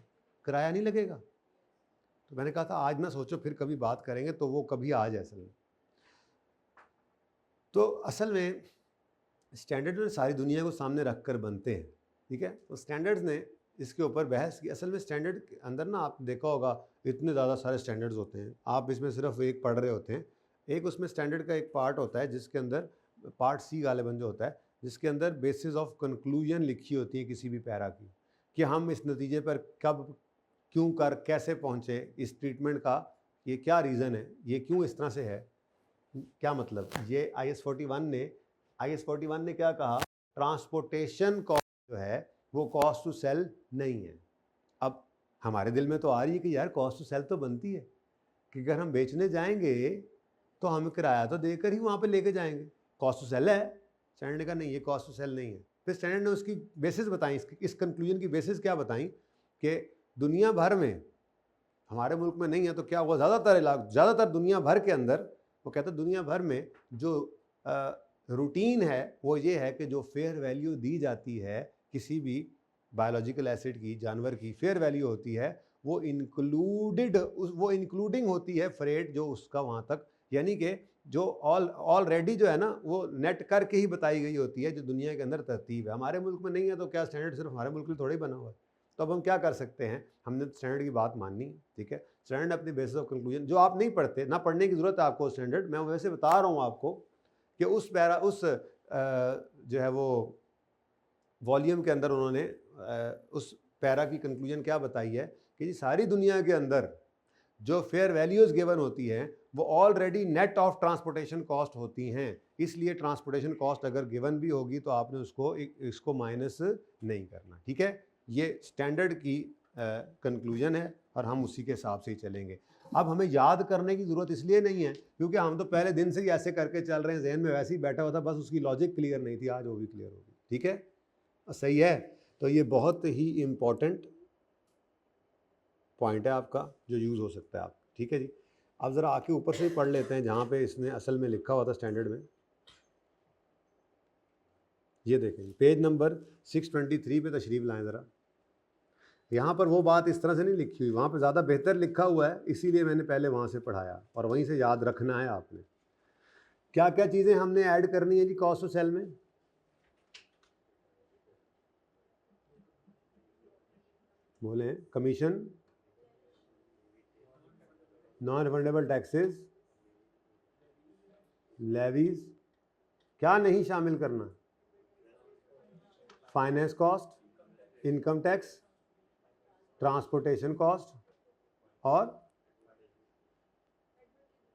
किराया नहीं लगेगा। तो मैंने कहा था आज ना सोचो, फिर कभी बात करेंगे, तो वो कभी आज असल में। तो असल में स्टैंडर्ड ने सारी दुनिया को सामने रख कर बनते हैं, ठीक है। तो स्टैंडर्ड्स ने इसके ऊपर बहस की। असल में स्टैंडर्ड के अंदर ना, आप देखा होगा इतने ज़्यादा सारे स्टैंडर्ड्स होते हैं, आप इसमें सिर्फ एक पढ़ रहे होते हैं। एक उसमें स्टैंडर्ड का एक पार्ट होता है जिसके अंदर पार्ट C गालिबन जो होता है, जिसके अंदर बेसिस ऑफ कंक्लूजन लिखी होती है किसी भी पैरा की, कि हम इस नतीजे पर कब, क्यों कर, कैसे पहुँचे, इस ट्रीटमेंट का ये क्या रीज़न है, ये क्यों इस तरह से है, क्या मतलब। ये IS 41 ने क्या कहा? ट्रांसपोर्टेशन कॉस्ट जो है वो कॉस्ट टू सेल नहीं है। अब हमारे दिल में तो आ रही है कि यार कॉस्ट टू सेल तो बनती है, कि अगर हम बेचने जाएंगे तो हम किराया तो देकर ही वहाँ पे लेके जाएंगे, कॉस्ट टू सेल है। स्टैंडर्ड ने कहा नहीं, ये कॉस्ट टू सेल नहीं है। फिर स्टैंडर्ड ने उसकी बेसिस बताई, इस कंक्लूजन की बेसिस क्या बताई, कि दुनिया भर में हमारे मुल्क में नहीं है तो क्या हुआ, ज़्यादातर दुनिया भर के अंदर, वो कहते हैं दुनिया भर में जो रूटीन है वो ये है कि जो फेयर वैल्यू दी जाती है किसी भी बायोलॉजिकल एसिड की, जानवर की फेयर वैल्यू होती है, वो इंक्लूडिंग होती है फ्रेट जो उसका वहाँ तक, यानी कि जो ऑलरेडी जो है ना वो नेट करके ही बताई गई होती है, जो दुनिया के अंदर तरतीब है। हमारे मुल्क में नहीं है तो क्या स्टैंडर्ड सिर्फ हमारे मुल्क में थोड़ा ही बना हुआ है? तो अब हम क्या कर सकते हैं, हमने स्टैंडर्ड की बात माननी, ठीक है। स्टैंडर्ड अपनी बेसिस ऑफ कंक्लूजन, जो आप नहीं पढ़ते, ना पढ़ने की ज़रूरत है आपको स्टैंडर्ड, मैं वैसे बता रहा हूँ आपको कि उस जो है वो वॉल्यूम के अंदर उन्होंने उस पैरा की कंक्लूजन क्या बताई है कि सारी दुनिया के अंदर जो फेयर वैल्यूज गिवन होती हैं वो already net of transportation cost होती हैं, इसलिए ट्रांसपोर्टेशन कॉस्ट अगर गिवन भी होगी तो आपने इसको माइनस नहीं करना, ठीक है। ये स्टैंडर्ड की कंक्लूजन है और हम उसी के हिसाब से ही चलेंगे। अब हमें याद करने की ज़रूरत इसलिए नहीं है क्योंकि हम तो पहले दिन से ही ऐसे करके चल रहे हैं, जहन में वैसे ही बैठा हुआ था, बस उसकी लॉजिक क्लियर नहीं थी, आज वो भी क्लियर होगी, ठीक है, सही है। तो ये बहुत ही इम्पॉर्टेंट पॉइंट है आपका जो यूज़ हो सकता है आप, ठीक है जी। अब ज़रा आके ऊपर से ही पढ़ लेते हैं जहाँ पे इसने असल में लिखा हुआ था स्टैंडर्ड में। ये देखें पेज नंबर 623 पे तशरीफ़ लाएं ज़रा। यहाँ पर वो बात इस तरह से नहीं लिखी हुई, वहाँ पे ज़्यादा बेहतर लिखा हुआ है, इसीलिए मैंने पहले वहाँ से पढ़ाया और वहीं से याद रखना है आपने। क्या क्या चीज़ें हमने ऐड करनी है जी कॉस्ट टू सेल में? बोले commission, non refundable taxes, levies, क्या नहीं शामिल करना? Finance cost, income tax, transportation cost और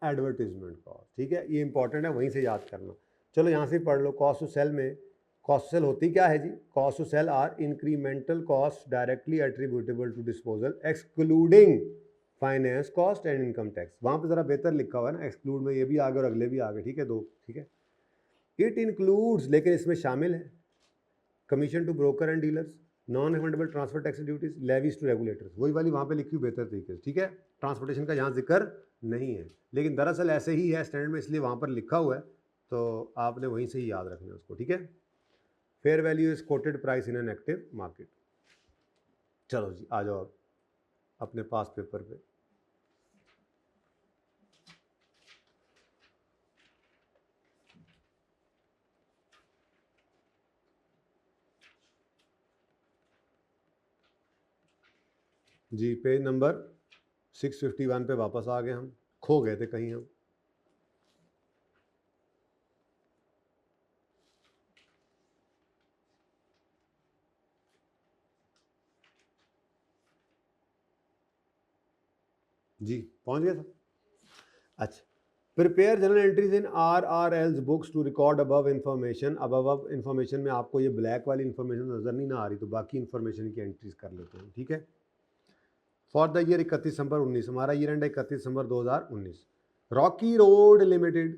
एडवर्टीजमेंट कॉस्ट, ठीक है। ये इंपॉर्टेंट है, वहीं से याद करना। चलो यहाँ से पढ़ लो। कॉस्ट टू सेल में, कॉस्ट टू सेल होती क्या है जी? Cost to sell are incremental cost directly attributable to disposal excluding finance cost and income tax. वहाँ पे ज़रा बेहतर लिखा हुआ है ना, एक्सक्लूड में ये भी आगे और अगले भी आगे, ठीक है, दो, ठीक है। इट इंक्लूड्स, लेकिन इसमें शामिल है commission to broker and dealers, non refundable transfer tax duties, levies to regulators, वही वाली वहाँ पे लिखी हुई बेहतर तरीके से, ठीक है। ट्रांसपोर्टेशन का यहाँ जिक्र नहीं है, लेकिन दरअसल ऐसे ही है स्टैंडर्ड में, इसलिए वहाँ पर लिखा हुआ है, तो आपने वहीं से ही याद रखना है उसको, ठीक है। Fair value is coated price in an active market. चलो जी आ जाओ अपने पास पेपर पे। जी पेज नंबर 651 पे वापस आ गए हम, खो गए थे कहीं हम। जी पहुंच गए थे। अच्छा, prepare journal entries in RRL's books to record above information. अब इन्फॉर्मेशन में आपको ये ब्लैक वाली इन्फॉर्मेशन नज़र नहीं ना आ रही, तो बाकी इन्फॉर्मेशन की एंट्रीज कर लेते हैं, ठीक है। फॉर द ईयर 31 दिसंबर 19, हमारा year end 31 December 2019। Rocky Road Limited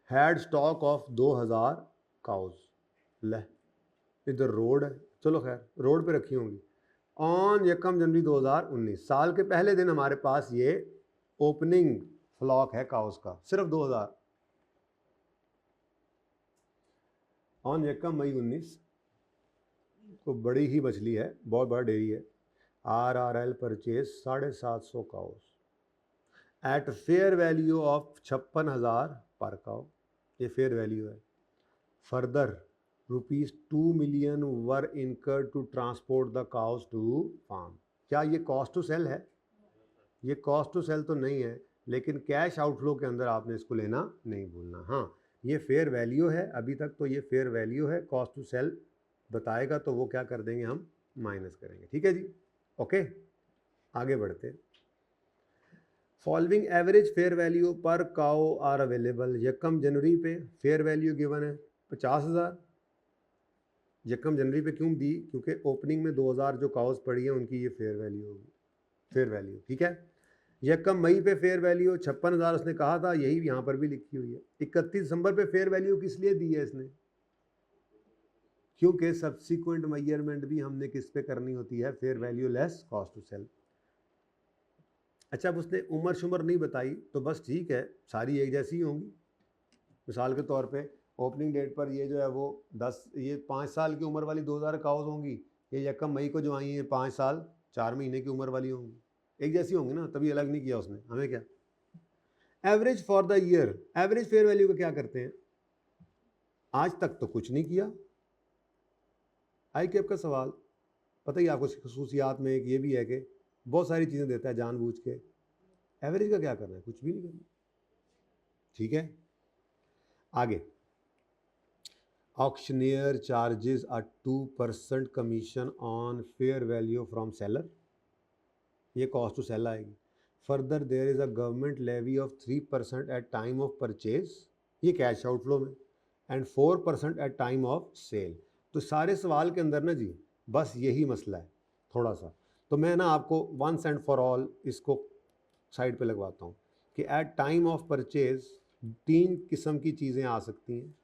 had stock of 2000 cows. ले इधर रोड है, चलो खैर रोड पे रखी होंगी। ऑन 1 जनवरी 2019, साल के पहले दिन हमारे पास ये ओपनिंग फ्लॉक है काउस का, सिर्फ 2000। ऑन 1 मई 19 को बड़ी ही मछली है, बहुत बड़ा डेयरी है। RRL purchase 750 cows at fair value of 56,000 पर काउ, ये फेयर वैल्यू है। Further ₹2 million were incurred to transport the cows to farm. क्या ये कॉस्ट टू सेल है? ये कॉस्ट टू सेल तो नहीं है, लेकिन कैश आउटफ्लो के अंदर आपने इसको लेना नहीं भूलना। हाँ ये फेयर वैल्यू है, अभी तक तो ये फेयर वैल्यू है, कॉस्ट टू सेल बताएगा तो वो क्या कर देंगे, हम माइनस करेंगे, ठीक है जी। ओके आगे बढ़ते। फॉलोइंग एवरेज फेयर वैल्यू पर काउ आर अवेलेबल। 1 जनवरी पे फेयर वैल्यू गिवन है 50,000। 1 जनवरी पे क्यों दी? क्योंकि ओपनिंग में 2000 जो काउस पड़ी है उनकी ये फेयर वैल्यू होगी, फेयर वैल्यू, ठीक है। 1 मई पे फेयर वैल्यू 56,000 उसने कहा था, यही यहाँ पर भी लिखी हुई है। 31 दिसंबर पे फेयर वैल्यू किस लिए दी है इसने? क्योंकि सब्सिक्वेंट मेजरमेंट भी हमने किस पे करनी होती है, fair value less cost to sell. अच्छा, अब उसने उम्र शुमर नहीं बताई तो बस ठीक है, सारी एक जैसी ही होंगी। मिसाल के तौर पे ओपनिंग डेट पर ये जो है वो 5 साल की उम्र वाली 2000 काउस होंगी, ये 1 मई को जो आई हैं 5 साल 4 महीने की उम्र वाली होंगी, एक जैसी होंगी ना, तभी अलग नहीं किया उसने, हमें क्या। Average for the year, average fair value का क्या करते हैं, आज तक तो कुछ नहीं किया। आई कैप का सवाल पता ही आपको, खसूसियात में एक ये भी है कि बहुत सारी चीज़ें देता है जानबूझ के, एवरेज का क्या करना है, कुछ भी नहीं करना। ठीक है, आगे auctioneer charges a 2% commission on fair value from seller, ये कॉस्ट टू सेल आएगी। Further there is a government levy of 3% at time of purchase, ये कैश आउटफ्लो में, and 4% at time of sale. तो सारे सवाल के अंदर ना जी बस यही मसला है थोड़ा सा, तो मैं ना आपको वंस एंड फॉर ऑल इसको साइड पे लगवाता हूँ कि एट टाइम ऑफ परचेज 3 किस्म की चीज़ें आ सकती हैं।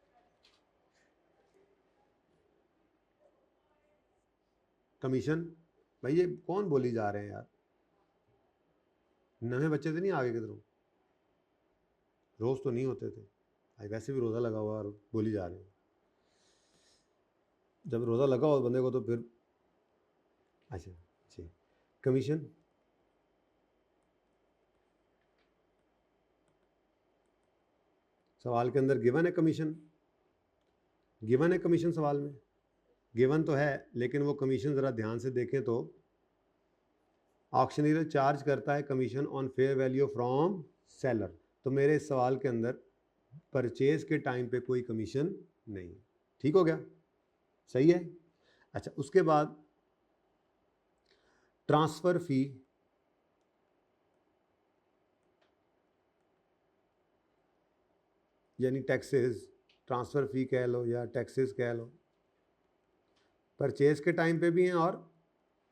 कमीशन, भाई ये कौन बोली जा रहे हैं यार, नए बच्चे तो नहीं आगे किधरों, रोज़ तो नहीं होते थे, आज वैसे भी रोज़ा लगा हुआ और बोली जा रहे हैं। जब रोज़ा लगा हो बंदे को तो फिर अच्छा जी, कमीशन, सवाल के अंदर गिवन है कमीशन, गिवन है कमीशन सवाल में, गिवन तो है लेकिन वो कमीशन ज़रा ध्यान से देखें तो ऑक्शनर चार्ज करता है commission on fair value from seller, तो मेरे इस सवाल के अंदर परचेज के टाइम पे कोई कमीशन नहीं। ठीक हो गया, सही है। अच्छा, उसके बाद ट्रांसफ़र फ़ी, यानी टैक्सेस, ट्रांसफ़र फ़ी कह लो या टैक्सेस कह लो, परचेज़ के टाइम पे भी हैं और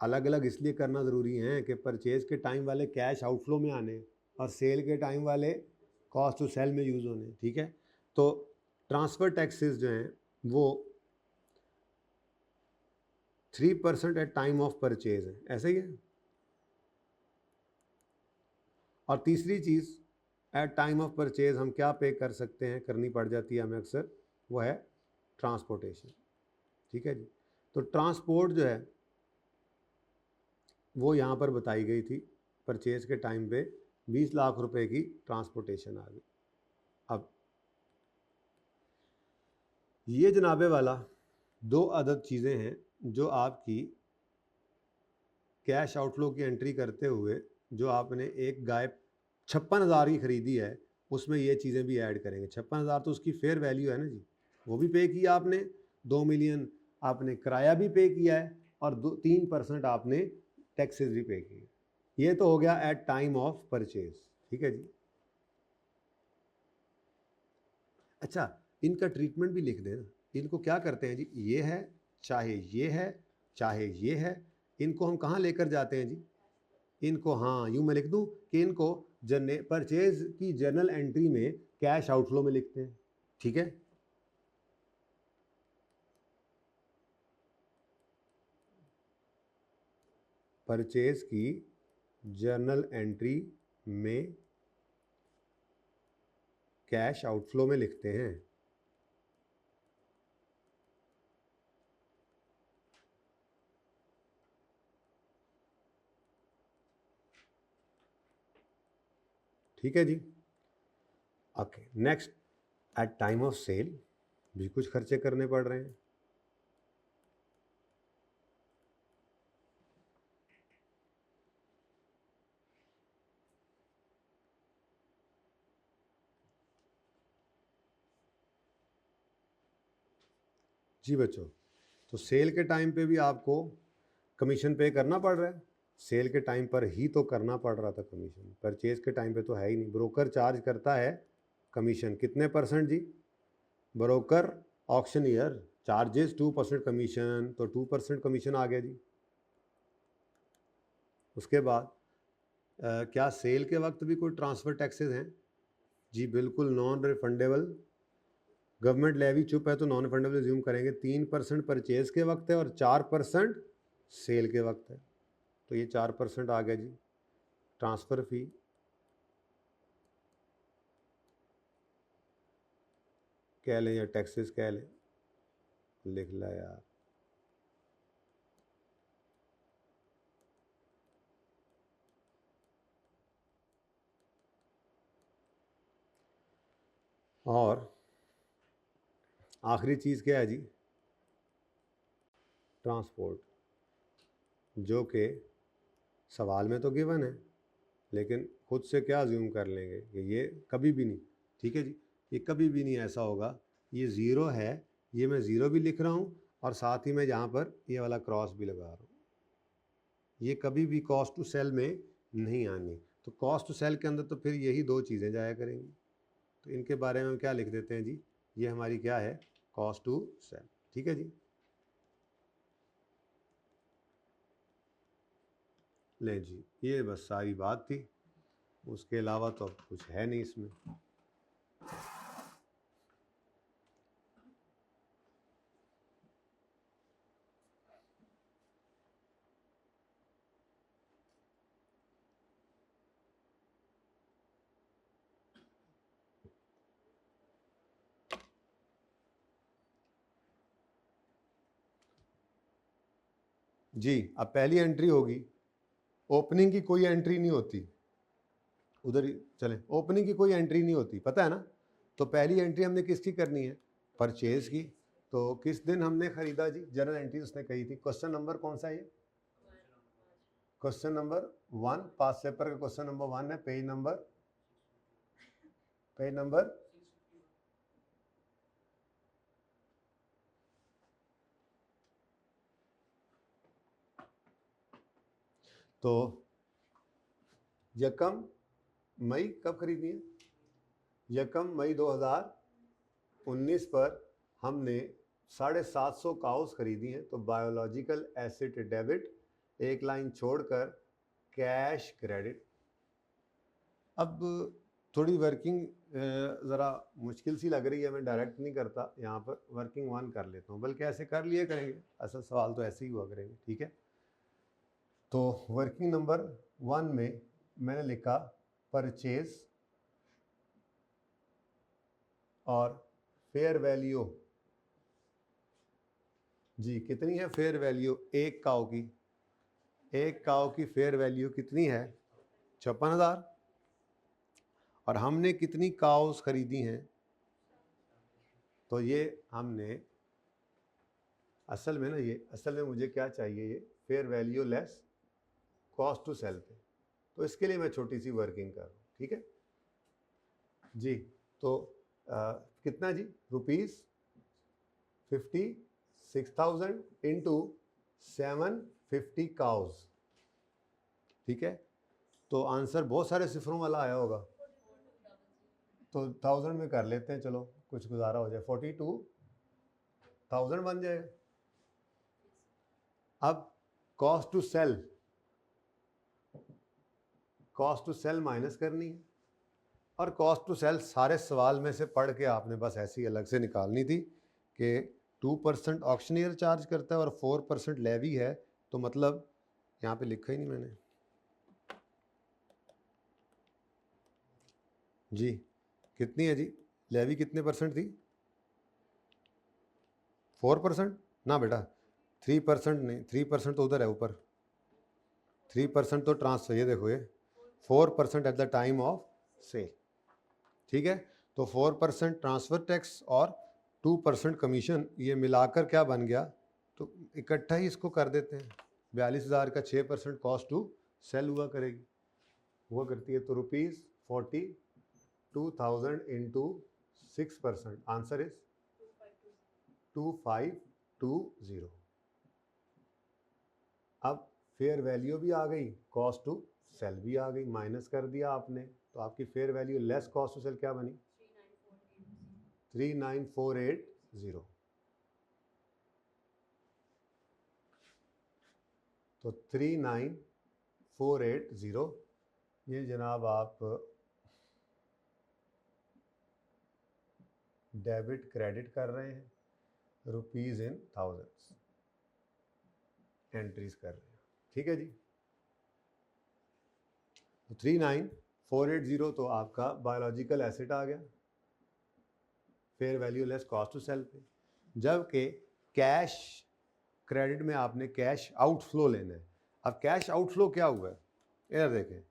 अलग अलग इसलिए करना ज़रूरी है कि परचेज़ के टाइम वाले कैश आउटफ्लो में आने और सेल के टाइम वाले कॉस्ट टू सेल में यूज़ होने। ठीक है, तो ट्रांसफ़र टैक्सेस जो हैं वो 3% एट टाइम ऑफ परचेज़ है, ऐसा ही है। और तीसरी चीज़ एट टाइम ऑफ परचेज़ हम क्या पे कर सकते हैं, करनी पड़ जाती है हमें अक्सर, वो है ट्रांसपोर्टेशन। ठीक है जी, तो ट्रांसपोर्ट जो है वो यहाँ पर बताई गई थी, परचेज़ के टाइम पे 20 लाख रुपए की ट्रांसपोर्टेशन आ गई। अब ये जनाबे वाला 2 अदद चीज़ें हैं जो आपकी कैश आउटफ्लो की एंट्री करते हुए जो आपने एक गाय 56,000 की ख़रीदी है उसमें ये चीज़ें भी ऐड करेंगे। 56,000 तो उसकी फेयर वैल्यू है ना जी, वो भी पे किया आपने, 2 मिलियन आपने किराया भी पे किया है और 3% आपने टैक्सेस भी पे किए। ये तो हो गया एट टाइम ऑफ परचेज। ठीक है जी। अच्छा, इनका ट्रीटमेंट भी लिख देना, इनको क्या करते हैं जी, ये है चाहे ये है चाहे ये है, इनको हम कहाँ लेकर जाते हैं जी, इनको हाँ यूँ मैं लिख दूँ कि इनको परचेज की जर्नल एंट्री में कैश आउटफ्लो में लिखते हैं। ठीक है, परचेज की जर्नल एंट्री में कैश आउटफ्लो में लिखते हैं। ठीक है जी, okay next, at time of sale भी कुछ खर्चे करने पड़ रहे हैं। जी बच्चों, तो सेल के टाइम पे भी आपको कमीशन पे करना पड़ रहा है, सेल के टाइम पर ही तो करना पड़ रहा था कमीशन, परचेज के टाइम पे तो है ही नहीं। ब्रोकर चार्ज करता है कमीशन कितने परसेंट जी, ब्रोकर ऑक्शनियर चार्जेस 2% कमीशन, तो 2% कमीशन आ गया जी। उसके बाद क्या सेल के वक्त भी कोई ट्रांसफ़र टैक्सेस हैं जी, बिल्कुल नॉन रिफंडेबल, गवर्नमेंट लेवी चुप है तो नॉन रिफंडेबल रिज्यूम करेंगे। 3% परचेज के वक्त है और 4% सेल के वक्त है, तो ये 4% आ गया जी। ट्रांसफ़र फ़ी, कह लें या टैक्सेस कह लें, लिख ला यार। और आखिरी चीज़ क्या है जी, ट्रांसपोर्ट, जो कि सवाल में तो गिवन है, लेकिन खुद से क्या अज्यूम कर लेंगे कि ये कभी भी नहीं, ठीक है जी, ये कभी भी नहीं ऐसा होगा, ये ज़ीरो है, ये मैं ज़ीरो भी लिख रहा हूँ और साथ ही मैं यहाँ पर ये वाला क्रॉस भी लगा रहा हूँ, ये कभी भी कॉस्ट टू सेल में नहीं आनी। तो कॉस्ट टू सेल के अंदर तो फिर यही दो चीज़ें जाया करेंगी, तो इनके बारे में हम क्या लिख देते हैं जी, ये हमारी क्या है, कॉस्ट टू सेल, ठीक है जी। ले जी, ये बस सारी बात थी, उसके अलावा तो कुछ है नहीं इसमें। जी, अब पहली एंट्री होगी, ओपनिंग की कोई एंट्री नहीं होती, उधर ही चलें, ओपनिंग की कोई एंट्री नहीं होती, पता है ना। तो पहली एंट्री हमने किसकी करनी है, परचेज की। तो किस दिन हमने खरीदा जी, जर्नल एंट्री उसने कही थी। क्वेश्चन नंबर कौन सा है ये, क्वेश्चन नंबर 1, पास पेपर का क्वेश्चन नंबर 1 है, पेज नंबर तो यकम मई कब खरीदी है, यकम मई 2019 पर हमने 750 काउस खरीदी हैं। तो बायोलॉजिकल एसेट डेबिट, एक लाइन छोड़कर कैश क्रेडिट। अब थोड़ी वर्किंग ज़रा मुश्किल सी लग रही है, मैं डायरेक्ट नहीं करता, यहाँ पर वर्किंग 1 कर लेता हूँ, बल्कि ऐसे कर लिए करेंगे, असल सवाल तो ऐसे ही हुआ करेंगे, ठीक है। तो वर्किंग नंबर 1 में मैंने लिखा परचेज और फेयर वैल्यू जी, कितनी है फेयर वैल्यू, एक काऊ की फेयर वैल्यू कितनी है, 56,000। और हमने कितनी काउस खरीदी हैं, तो ये हमने असल में मुझे क्या चाहिए, ये fair value less cost to sell पे। तो इसके लिए मैं छोटी सी वर्किंग कर रहा हूँ, ठीक है जी। तो कितना जी, ₹56,000 इंटू 750 काउज, ठीक है। तो आंसर बहुत सारे सिफरों वाला आया होगा, तो 1000 में कर लेते हैं, चलो कुछ गुजारा हो जाए, 42,000 बन जाए। अब कॉस्ट टू सेल माइनस करनी है, और कॉस्ट टू सेल सारे सवाल में से पढ़ के आपने बस ऐसी अलग से निकालनी थी कि 2% ऑक्शनियर चार्ज करता है और 4% लेवी है। तो मतलब यहाँ पे लिखा ही नहीं मैंने जी, कितनी है जी लेवी, कितने परसेंट थी, 4% ना बेटा, 3% नहीं, 3% तो उधर है ऊपर, 3% तो ट्रांसफर, ये देखो ये 4% at the time of sale, ठीक है। तो 4% ट्रांसफ़र टैक्स और 2% कमीशन, ये मिलाकर क्या बन गया, तो इकट्ठा ही इसको कर देते हैं, 42,000 का 6% कॉस्ट टू सेल हुआ करेगी, हुआ करती है। तो ₹42,000 इंटू 6%, आंसर इज 2520। अब फेयर वैल्यू भी आ गई, कॉस्ट टू सेल भी आ गई, माइनस कर दिया आपने, तो आपकी fair value less cost to sell क्या बनी, 39480। तो 39480 ये जनाब आप डेबिट क्रेडिट कर रहे हैं, रुपीज़ इन थाउजेंड्स एंट्रीज कर रहे हैं, ठीक है जी। तो 39480 तो आपका बायोलॉजिकल एसेट आ गया fair value less cost to sell पे। जबकि कैश क्रेडिट में आपने कैश आउटफ्लो लेना है। अब कैश आउटफ्लो क्या हुआ है, इधर देखें,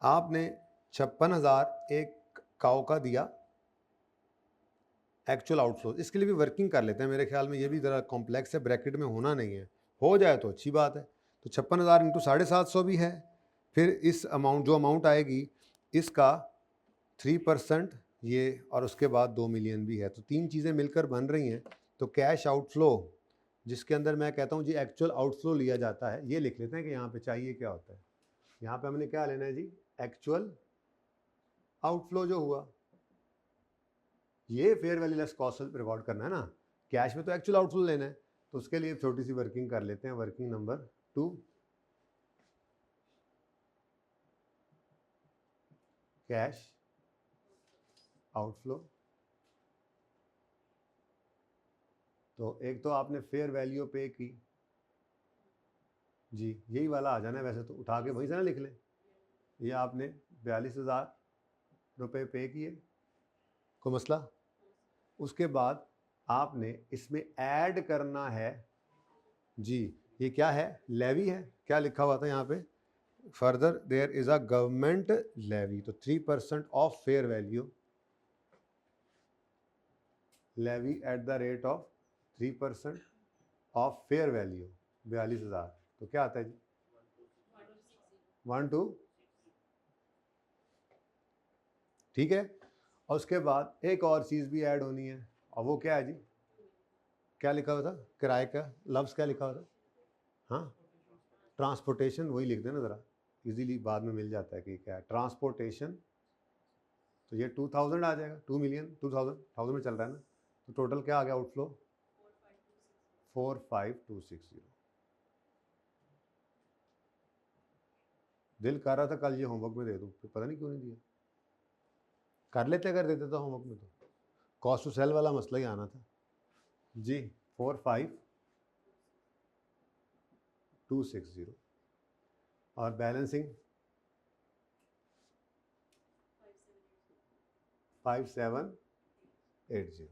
आपने 56,000 एक काउ का दिया एक्चुअल आउटफ्लो। इसके लिए भी वर्किंग कर लेते हैं, मेरे ख्याल में ये भी ज़रा कॉम्प्लेक्स है, ब्रैकेट में होना नहीं है, हो जाए तो अच्छी बात है। तो 56,000 इंटू 750 भी है, फिर इस अमाउंट जो अमाउंट आएगी इसका 3% ये, और उसके बाद 2 मिलियन भी है। तो 3 चीज़ें मिलकर बन रही हैं। तो कैश आउटफ्लो जिसके अंदर मैं कहता हूँ जी एक्चुअल आउटफ्लो लिया जाता है, ये लिख लेते हैं कि यहाँ पे चाहिए क्या होता है। यहाँ पे हमने क्या लेना है जी, एक्चुअल आउटफ्लो जो हुआ, ये fair value less cost record करना है ना। कैश में तो एक्चुअल आउटफ्लो लेना है, तो उसके लिए छोटी सी वर्किंग कर लेते हैं। Working number 2, cash outflow. तो एक तो आपने फेयर वैल्यू पे की जी, यही वाला आ जाना है, वैसे तो उठा के वहीं से ना लिख लें। ये आपने 42,000 रुपये पे किए, कोई मसला। उसके बाद आपने इसमें ऐड करना है जी, ये क्या है, लेवी है। क्या लिखा हुआ था यहाँ पे, further there is a government levy. तो 3% of fair value levy at the rate of 3% of fair value 42,000। तो क्या आता है जी, 1 2, ठीक है। और उसके बाद एक और चीज़ भी ऐड होनी है, और वो क्या है जी, क्या लिखा हुआ था, किराए का लफ्ज़ क्या लिखा हुआ था, हाँ ट्रांसपोर्टेशन, वही लिख देना ज़रा, इजीली बाद में मिल जाता है कि क्या है ट्रांसपोर्टेशन। तो ये 2000 आ जाएगा, 2 मिलियन 2000 में चल रहा है ना। तो टोटल क्या आ गया आउटफ्लो, 45260। दिल कर रहा था कल ये होमवर्क में दे दूँ, फिर पता नहीं क्यों नहीं दिया। कर लेते अगर देते तो होमवर्क में, तो कॉस्ट टू सेल वाला मसला ही आना था जी। 45260 और बैलेंसिंग 5780।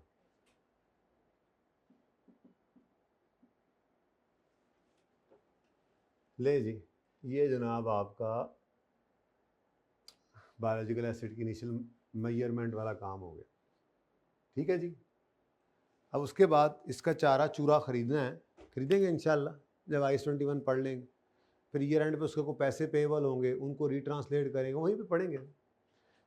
ले जी, ये जनाब आपका बायोलॉजिकल एसिड की इनिशियल मेजरमेंट वाला काम हो गया, ठीक है जी। अब उसके बाद इसका चारा चूरा ख़रीदना है, खरीदेंगे इंशाल्लाह जब IS-21 पढ़ लेंगे। फिर ईयर एंड पे उसके को पैसे पेएबल होंगे, उनको रिट्रांसलेट करेंगे, वहीं पे पढ़ेंगे।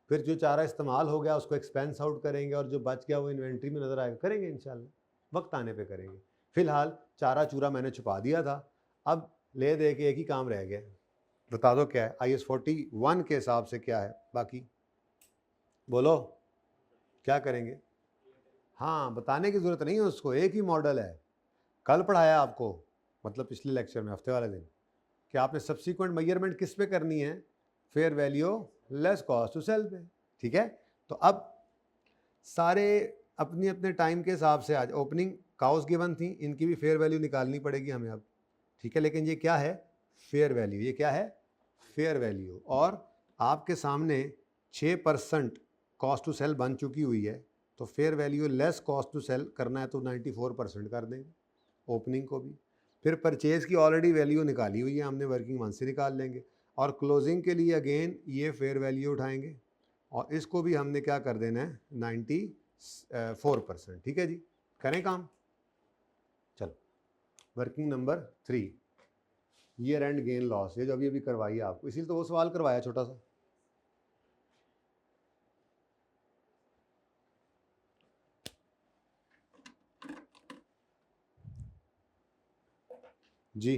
फिर जो चारा इस्तेमाल हो गया उसको एक्सपेंस आउट करेंगे, और जो बच गया वो इन्वेंट्री में नज़र आएगा, करेंगे इंशाल्लाह, वक्त आने पे करेंगे। फ़िलहाल चारा चूरा मैंने छुपा दिया था, अब ले दे के एक ही काम रह गया, बता दो क्या है, IS-41 के हिसाब से क्या है बाकी, बोलो क्या करेंगे। हाँ, बताने की ज़रूरत नहीं है उसको, एक ही मॉडल है। कल पढ़ाया आपको, मतलब पिछले लेक्चर में, हफ्ते वाले दिन, कि आपने सब्सिक्वेंट मेजरमेंट किस पे करनी है, fair value less cost to sell पे, ठीक है। तो अब सारे अपनी अपने टाइम के हिसाब से, आज ओपनिंग काउस गिवन थी, इनकी भी फेयर वैल्यू निकालनी पड़ेगी हमें अब, ठीक है। लेकिन ये क्या है, फेयर वैल्यू, ये क्या है, फेयर वैल्यू। और आपके सामने 6% कॉस्ट टू सेल बन चुकी हुई है, तो fair value less cost to sell करना है तो 94% कर देंगे ओपनिंग को भी। फिर परचेज़ की ऑलरेडी वैल्यू निकाली हुई है हमने, वर्किंग वन से निकाल लेंगे। और क्लोजिंग के लिए अगेन ये फेयर वैल्यू उठाएंगे, और इसको भी हमने क्या कर देना है, 94%, ठीक है जी। करें काम, चलो। Working number 3, year and gain loss, ये जो अभी अभी करवाई है आपको, इसीलिए तो वो सवाल करवाया छोटा सा। जी,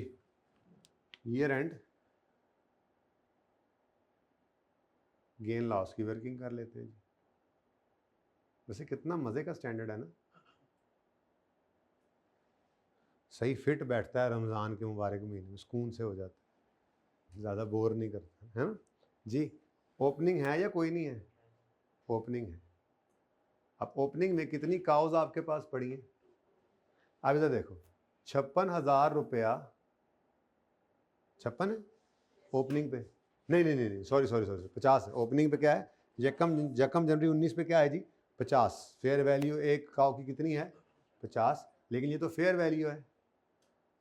ईयर एंड गेन लॉस की वर्किंग कर लेते हैं जी। वैसे कितना मज़े का स्टैंडर्ड है ना, सही फिट बैठता है रमज़ान के मुबारक महीने में, सुकून से हो जाता है, ज़्यादा बोर नहीं करता है ना जी। ओपनिंग है या कोई नहीं है, ओपनिंग है। अब ओपनिंग में कितनी काउज आपके पास पड़ी हैं, अब इधर देखो, 56,000 रुपया, 56 है ओपनिंग पे, नहीं, सॉरी 50 है। ओपनिंग पे क्या है, यकम जनवरी 19 पे क्या है जी 50। फेयर वैल्यू एक काउ की कितनी है 50, लेकिन ये तो फेयर वैल्यू है,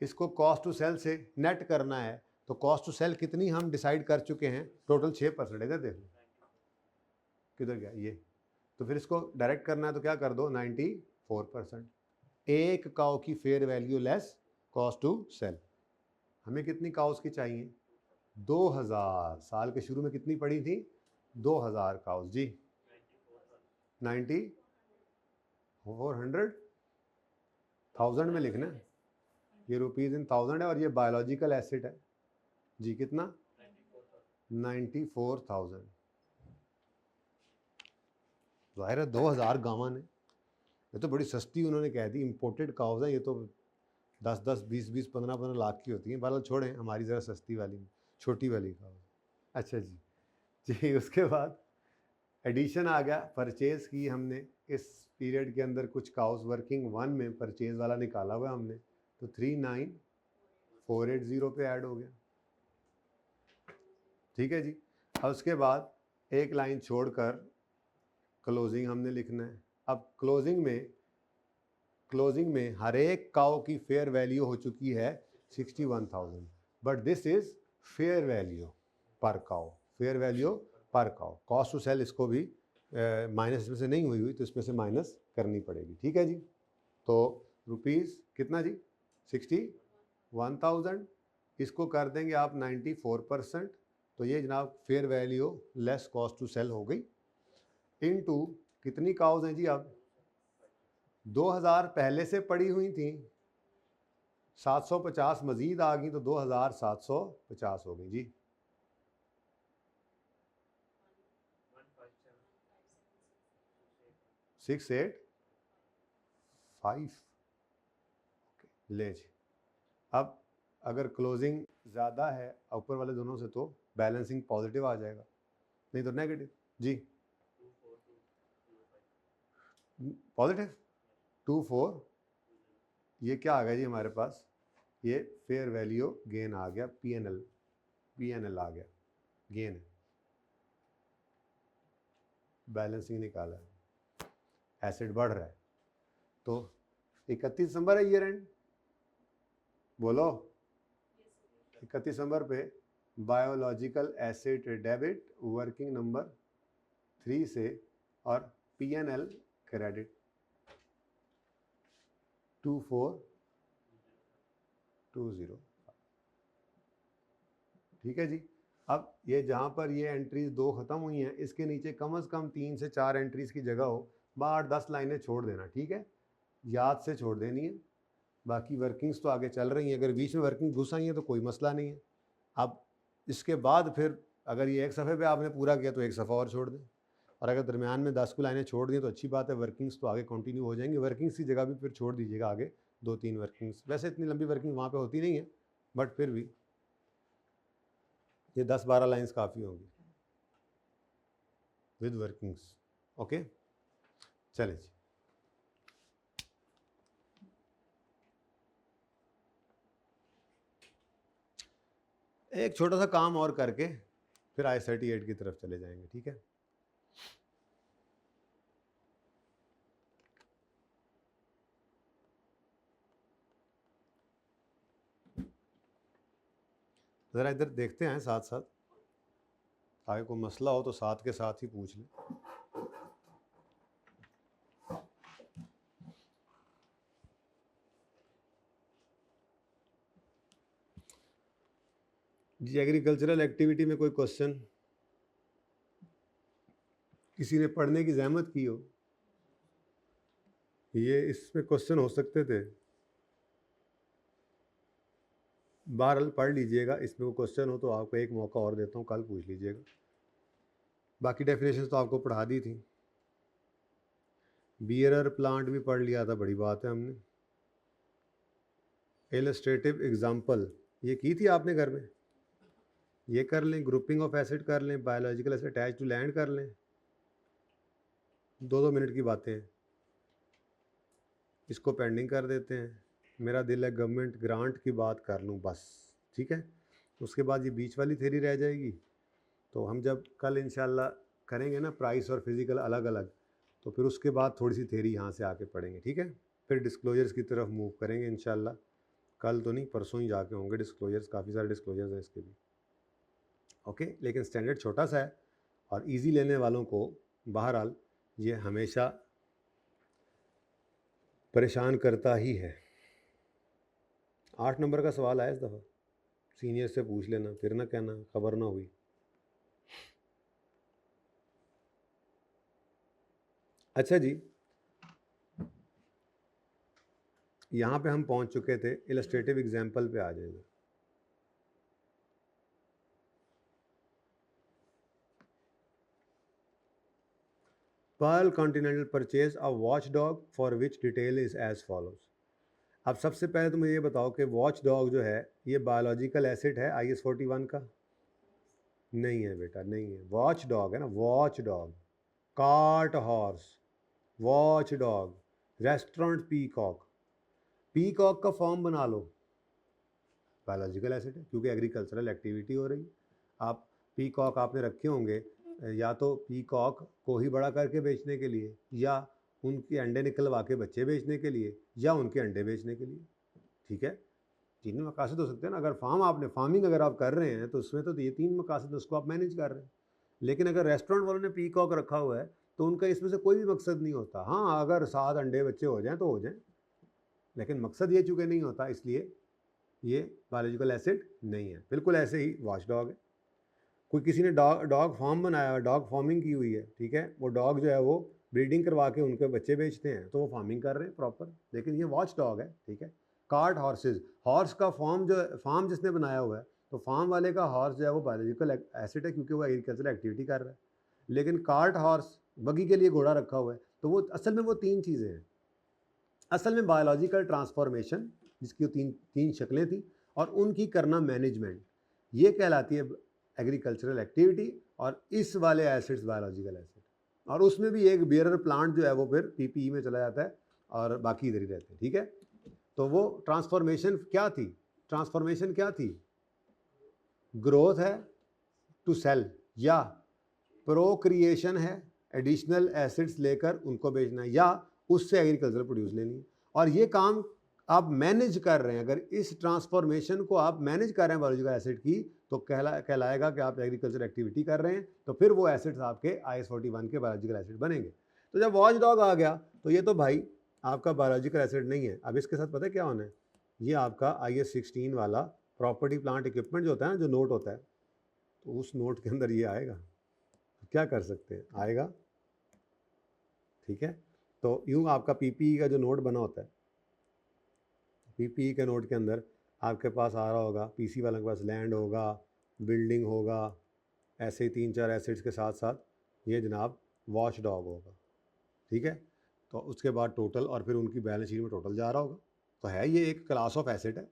इसको कॉस्ट टू सेल से नेट करना है। तो कॉस्ट टू सेल कितनी हम डिसाइड कर चुके हैं, टोटल 6%। इधर देख लो किधर गया ये, तो फिर इसको डायरेक्ट करना है तो क्या कर दो 94%। एक काउ की fair value less cost to sell. हमें कितनी काउस की चाहिए 2000। साल के शुरू में कितनी पड़ी थी 2000 काउस जी 400,000 में लिखना है, ये रुपीज़ इन 1000 है और ये बायोलॉजिकल एसिड है जी कितना 94,000। जाहिर है 2000 गावन है, ये तो बड़ी सस्ती उन्होंने कह दी, इम्पोर्टेड काउस है ये तो 10-10 20-20 15-15 लाख की होती हैं। बहरहाल छोड़ें, हमारी ज़रा सस्ती वाली छोटी वाली काउस। अच्छा जी जी उसके बाद एडिशन आ गया, परचेज़ की हमने इस पीरियड के अंदर कुछ काउस वर्किंग 1 में परचेज़ वाला निकाला हुआ हमने, तो 39480 पे ऐड हो गया, ठीक है जी। अब उसके बाद एक लाइन छोड़कर क्लोजिंग हमने लिखना है। अब क्लोजिंग में हर एक काउ की फेयर वैल्यू हो चुकी है 61,000, but this is fair value पर काउ, फेयर वैल्यू पर काउ। कॉस्ट टू सेल इसको भी माइनस इसमें से नहीं हुई तो इसमें से माइनस करनी पड़ेगी, ठीक है जी। तो रुपीज़ कितना जी 61,000, इसको कर देंगे आप 94%, तो ये जनाब fair value less cost to sell हो गई। इनटू कितनी काउज हैं जी, अब 2000 पहले से पड़ी हुई थी, 750 मजीद आ गई तो 2750 हो गई जी। 685 ले जी। अब अगर क्लोजिंग ज़्यादा है ऊपर वाले दोनों से तो बैलेंसिंग पॉजिटिव आ जाएगा, नहीं तो नेगेटिव जी। पॉजिटिव 24, ये क्या आ गया जी हमारे पास, ये फेयर वैल्यू गेन आ गया, पीएनएल आ गया, गेन है, बैलेंसिंग निकाला है, एसिड बढ़ रहा है। तो 31 दिसंबर है ईयर एंड, बोलो 31 दिसंबर पे biological acid debit working number 3 से और पीएनएल क्रेडिट 2420, ठीक है जी। अब ये जहाँ पर ये एंट्रीज 2 ख़त्म हुई हैं, इसके नीचे कम से कम 3 से 4 एंट्रीज की जगह हो, 8-10 लाइनें छोड़ देना, ठीक है, याद से छोड़ देनी है। बाकी वर्किंग्स तो आगे चल रही हैं, अगर बीच में वर्किंग घुस आई है तो कोई मसला नहीं है। अब इसके बाद फिर अगर ये एक सफ़े पे आपने पूरा किया तो एक सफ़ा और छोड़ दें, और अगर दरमियान में 10 को लाइनें छोड़ दी तो अच्छी बात है, वर्किंग्स तो आगे कंटिन्यू हो जाएंगी। वर्किंग्स की जगह भी फिर छोड़ दीजिएगा आगे 2-3 वर्किंग्स, वैसे इतनी लंबी वर्किंग वहाँ पे होती नहीं है, बट फिर भी ये 10-12 लाइन्स काफ़ी होंगी विद वर्किंग्स, ओके। चले जी, एक छोटा सा काम और करके फिर I-38 की तरफ चले जाएंगे, ठीक है। ज़रा इधर देखते हैं साथ साथ, आगे कोई मसला हो तो साथ के साथ ही पूछ लें। जी एग्रीकल्चरल एक्टिविटी में कोई क्वेश्चन, किसी ने पढ़ने की जहमत की हो, ये इसमें क्वेश्चन हो सकते थे, बहरहाल पढ़ लीजिएगा, इसमें कोई क्वेश्चन हो तो आपको एक मौका और देता हूँ, कल पूछ लीजिएगा। बाकी डेफिनेशन तो आपको पढ़ा दी थी, बियरर प्लांट भी पढ़ लिया था, बड़ी बात है, हमने इलस्ट्रेटिव एग्जाम्पल ये की थी आपने घर में, ये कर लें, ग्रुपिंग ऑफ एसिड कर लें, biological asset attach to land कर लें, 2-2 मिनट की बातें हैं, इसको पेंडिंग कर देते हैं। मेरा दिल है गवर्नमेंट ग्रांट की बात कर लूँ बस, ठीक है। उसके बाद ये बीच वाली थ्योरी रह जाएगी, तो हम जब कल इंशाल्लाह करेंगे ना प्राइस और फिज़िकल अलग अलग, तो फिर उसके बाद थोड़ी सी थ्योरी यहाँ से आके पढ़ेंगे, ठीक है। फिर डिस्क्लोजर्स की तरफ मूव करेंगे इंशाल्लाह। कल तो नहीं, परसों ही जाके होंगे डिस्क्लोजर्स, काफ़ी सारे डिस्क्लोजर्स हैं इसके भी, ओके। लेकिन स्टैंडर्ड छोटा सा है और इजी लेने वालों को बहरहाल ये हमेशा परेशान करता ही है। 8 नंबर का सवाल आया इस दफ़ा, सीनियर से पूछ लेना, फिर ना कहना खबर ना हुई। अच्छा जी, यहाँ पे हम पहुँच चुके थे, इलस्ट्रेटिव एग्जाम्पल पे आ जाएंगे। Pearl Continental purchase a watch dog for which detail is as follows. अब सबसे पहले तो मुझे ये बताओ कि वॉच डॉग जो है ये बायोलॉजिकल एसिड है IS 41 का? नहीं है बेटा, नहीं है। वॉच डॉग है ना, watch dog, cart horse, watch dog, restaurant peacock. Peacock का फॉर्म बना लो, बायोलॉजिकल एसिड है क्योंकि एग्रीकल्चरल एक्टिविटी हो रही। आप पीकॉक आपने रखे होंगे या तो पीकॉक को ही बड़ा करके बेचने के लिए, या उनके अंडे निकलवा के बच्चे बेचने के लिए, या उनके अंडे बेचने के लिए, ठीक है। तीन मकासद हो सकते हैं ना। अगर फार्मिंग अगर आप कर रहे हैं तो उसमें तो ये 3 मकासद उसको आप मैनेज कर रहे हैं। लेकिन अगर रेस्टोरेंट वालों ने पीकॉक रखा हुआ है तो उनका इसमें से कोई भी मकसद नहीं होता। हाँ, अगर 7 अंडे बच्चे हो जाएं तो हो जाएं, लेकिन मकसद ये चूँकि नहीं होता, इसलिए ये बायोलॉजिकल एसिड नहीं है। बिल्कुल ऐसे ही वॉच डॉग है। कोई किसी ने डॉग फार्म बनाया, डॉग फार्मिंग की हुई है, ठीक है, वो डॉग जो है वो ब्रीडिंग करवा के उनके बच्चे बेचते हैं, तो वो फार्मिंग कर रहे हैं प्रॉपर, लेकिन ये वॉच डॉग है, ठीक है। कार्ट हॉर्सेज, हॉर्स का फार्म जिसने बनाया हुआ है, तो फार्म वाले का हॉर्स जो है वो बायोलॉजिकल एसिड है क्योंकि वो एग्रीकल्चरल एक्टिविटी कर रहा है। लेकिन कार्ट हॉर्स, बगी के लिए घोड़ा रखा हुआ है, तो वो असल में वो 3 चीज़ें हैं। असल में बायोलॉजिकल ट्रांसफॉर्मेशन, जिसकी तीन शक्लें थी, और उनकी करना मैनेजमेंट, ये कहलाती है एग्रीकल्चरल एक्टिविटी। और इस वाले एसिड्स बायोलॉजिकल एसिड, और उसमें भी एक बियरर प्लांट जो है वो फिर PPE में चला जाता है और बाकी इधर ही रहते हैं, ठीक है। तो वो ट्रांसफॉर्मेशन क्या थी? ट्रांसफॉर्मेशन क्या थी? ग्रोथ है टू सेल, या प्रोक्रिएशन है, एडिशनल एसिड्स लेकर उनको बेचना है, या उससे एग्रीकल्चर प्रोड्यूस लेनी है। और ये काम आप मैनेज कर रहे हैं। अगर इस ट्रांसफॉर्मेशन को आप मैनेज कर रहे हैं बायोलॉजिकल एसिड की, तो कहलाएगा कि आप एग्रीकल्चर एक्टिविटी कर रहे हैं, तो फिर वो एसिड्स आपके IS 41 के बायोलॉजिकल एसिड बनेंगे। तो जब वॉच डॉग आ गया तो ये तो भाई आपका बायोलॉजिकल एसिड नहीं है। अब इसके साथ पता है क्या होना है? ये आपका IS 16 वाला प्रॉपर्टी प्लांट इक्विपमेंट जो होता है ना, जो नोट होता है, तो उस नोट के अंदर ये आएगा। क्या कर सकते हैं, आएगा, ठीक है। तो यूँ आपका PPE का जो नोट बना होता है, PPE के नोट के अंदर आपके पास आ रहा होगा, PC वालों के पास लैंड होगा, बिल्डिंग होगा, ऐसे ही 3-4 एसिड्स के साथ साथ ये जनाब वॉच डॉग होगा, ठीक है। तो उसके बाद टोटल, और फिर उनकी बैलेंस शीट में टोटल जा रहा होगा। तो है ये एक क्लास ऑफ एसिड है।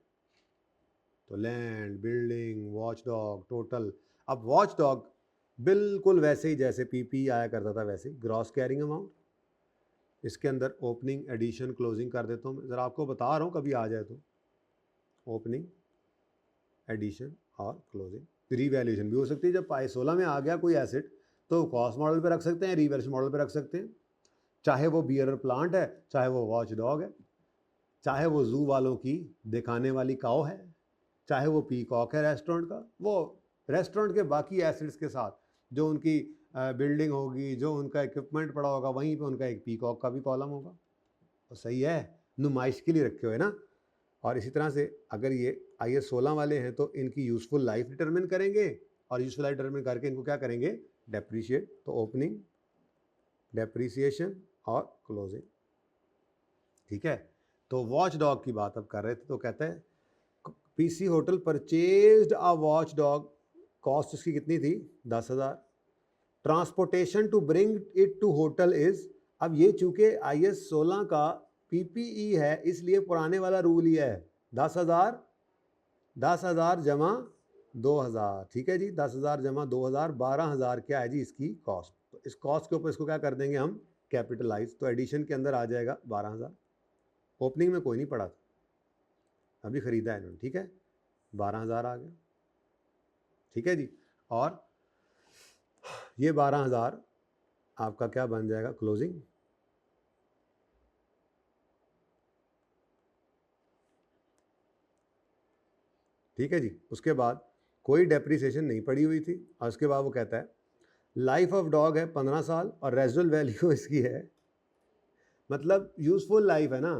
तो land, building, watch dog, total. अब वॉच डॉग बिल्कुल वैसे ही जैसे PPE आया करता था वैसे ही, ग्रॉस कैरिंग अमाउंट। इसके अंदर ओपनिंग, एडिशन, क्लोजिंग कर देता हूँ, ज़रा आपको बता रहा हूँ, कभी आ जाए तो। ओपनिंग, एडिशन और क्लोजिंग। रीवैल्यूएशन भी हो सकती है। जब IS 16 में आ गया कोई एसिड, तो कॉस्ट मॉडल पे रख सकते हैं, रिवर्स मॉडल पे रख सकते हैं, चाहे वो बियरर प्लांट है, चाहे वो वॉच डॉग है, चाहे वो जू वालों की दिखाने वाली काऊ है, चाहे वो पीकॉक है रेस्टोरेंट का। वो रेस्टोरेंट के बाकी एसिड्स के साथ जो उनकी बिल्डिंग होगी, जो उनका इक्विपमेंट पड़ा होगा, वहीं पे उनका एक पीकॉक का भी कॉलम होगा। तो सही है, नुमाइश के लिए रखे हुए ना। और इसी तरह से अगर ये IS 16 वाले हैं तो इनकी यूज़फुल लाइफ डिटरमिन करेंगे, और यूज़फुल लाइफ डिटरमिन करके इनको क्या करेंगे? डेप्रीशिएट। तो ओपनिंग, डेप्रीसिएशन और क्लोजिंग, ठीक है। तो वॉच डॉग की बात अब कर रहे थे, तो कहते हैं PC hotel purchased a watch dog, cost उसकी कितनी थी? 10,000। Transportation to bring it to hotel is, अब ये चूंकि IS 16 का PPE है, इसलिए पुराने वाला रूल ही है 10,000, 10,000 जमा 2,000, ठीक है जी। 10,000 जमा 2,000, 12,000 क्या है जी इसकी कॉस्ट। तो इस कॉस्ट के ऊपर इसको क्या कर देंगे हम? कैपिटलाइज। तो एडिशन के अंदर आ जाएगा 12,000। ओपनिंग में कोई नहीं पड़ा था, अभी ख़रीदा है इन्होंने, ठीक है, 12,000 आ गया, ठीक है जी। और ये 12,000 आपका क्या बन जाएगा क्लोजिंग। ठीक है जी। उसके बाद कोई डेप्रीसिएशन नहीं पड़ी हुई थी और उसके बाद वो कहता है लाइफ ऑफ डॉग है 15 साल और रेजिडुअल वैल्यू इसकी है, मतलब यूजफुल लाइफ है ना।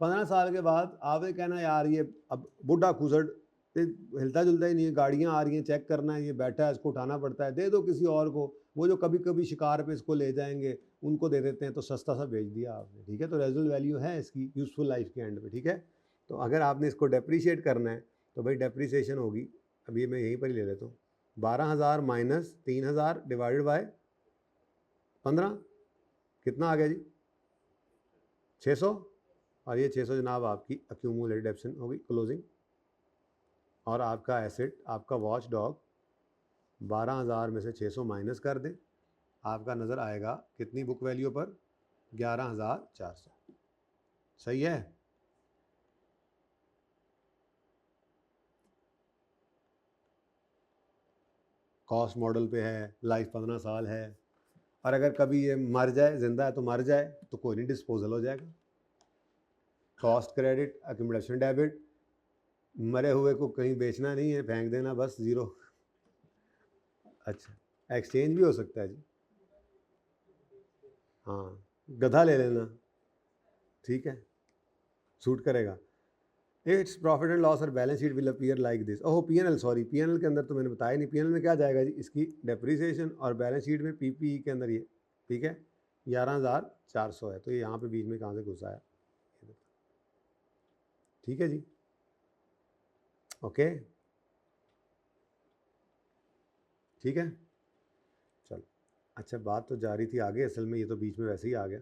15 साल के बाद आपने कहना यार ये अब बुढ़ा खुसट हिलता जुलता ही नहीं है, गाड़ियाँ आ रही हैं, चेक करना है, ये बैठा है, इसको उठाना पड़ता है, दे दो किसी और को, वो जो कभी कभी शिकार पे इसको ले जाएंगे उनको दे देते हैं, तो सस्ता सा बेच दिया आपने। ठीक है, तो रेजिडुअल वैल्यू है इसकी यूजफुल लाइफ के एंड पे। ठीक है, तो अगर आपने इसको डेप्रीशिएट करना है तो भाई डेप्रीसिएशन होगी, अभी मैं यहीं पर ही ले लेता हूँ, 12,000 माइनस 3,000 डिवाइडेड बाय 15, कितना आ गया जी 600, और ये 600 जनाब आपकी अक्यूमुलेटेड एप्शन होगी क्लोजिंग। और आपका एसेट आपका वॉच डॉग 12,000 में से 600 माइनस कर दें, आपका नज़र आएगा कितनी बुक वैल्यू पर 11,400। सही है। कॉस्ट मॉडल पे है, लाइफ 15 साल है, और अगर कभी ये मर जाए, जिंदा है तो मर जाए तो कोई नहीं, डिस्पोजल हो जाएगा। कॉस्ट क्रेडिट, अक्यूमुलेशन डेबिट, मरे हुए को कहीं बेचना नहीं है, फेंक देना बस, ज़ीरो। अच्छा, एक्सचेंज भी हो सकता है जी, हाँ, गधा ले लेना, ठीक है, सूट करेगा। इट्स प्रॉफिट एंड लॉस और balance sheet will appear like this. Oh PNL, sorry PNL के अंदर तो मैंने बताया नहीं, पीएनएल में क्या जाएगा जी, इसकी डेप्रीसिएशन, और बैलेंस शीट में पीपीई के अंदर ये, ठीक है, 11,400 है, तो ये यहाँ पे बीच में कहाँ से घुसा है, ठीक है जी, ओके, ठीक है, चलो। अच्छा, बात तो जा रही थी आगे, असल में ये तो बीच में वैसे ही आ गया।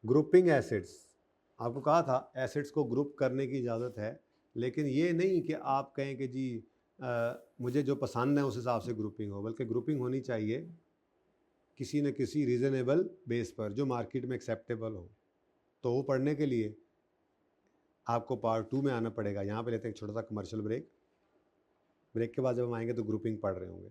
ग्रुपिंग एसेट्स, आपको कहा था एसेट्स को ग्रुप करने की इजाज़त है, लेकिन ये नहीं कि आप कहें कि जी मुझे जो पसंद है उस हिसाब से ग्रुपिंग हो, बल्कि ग्रुपिंग होनी चाहिए किसी न किसी रीज़नेबल बेस पर जो मार्केट में एक्सेप्टेबल हो। तो वो पढ़ने के लिए आपको पार्ट 2 में आना पड़ेगा। यहाँ पे लेते हैं एक छोटा सा कमर्शियल ब्रेक, ब्रेक के बाद जब हम आएंगे तो ग्रुपिंग पढ़ रहे होंगे।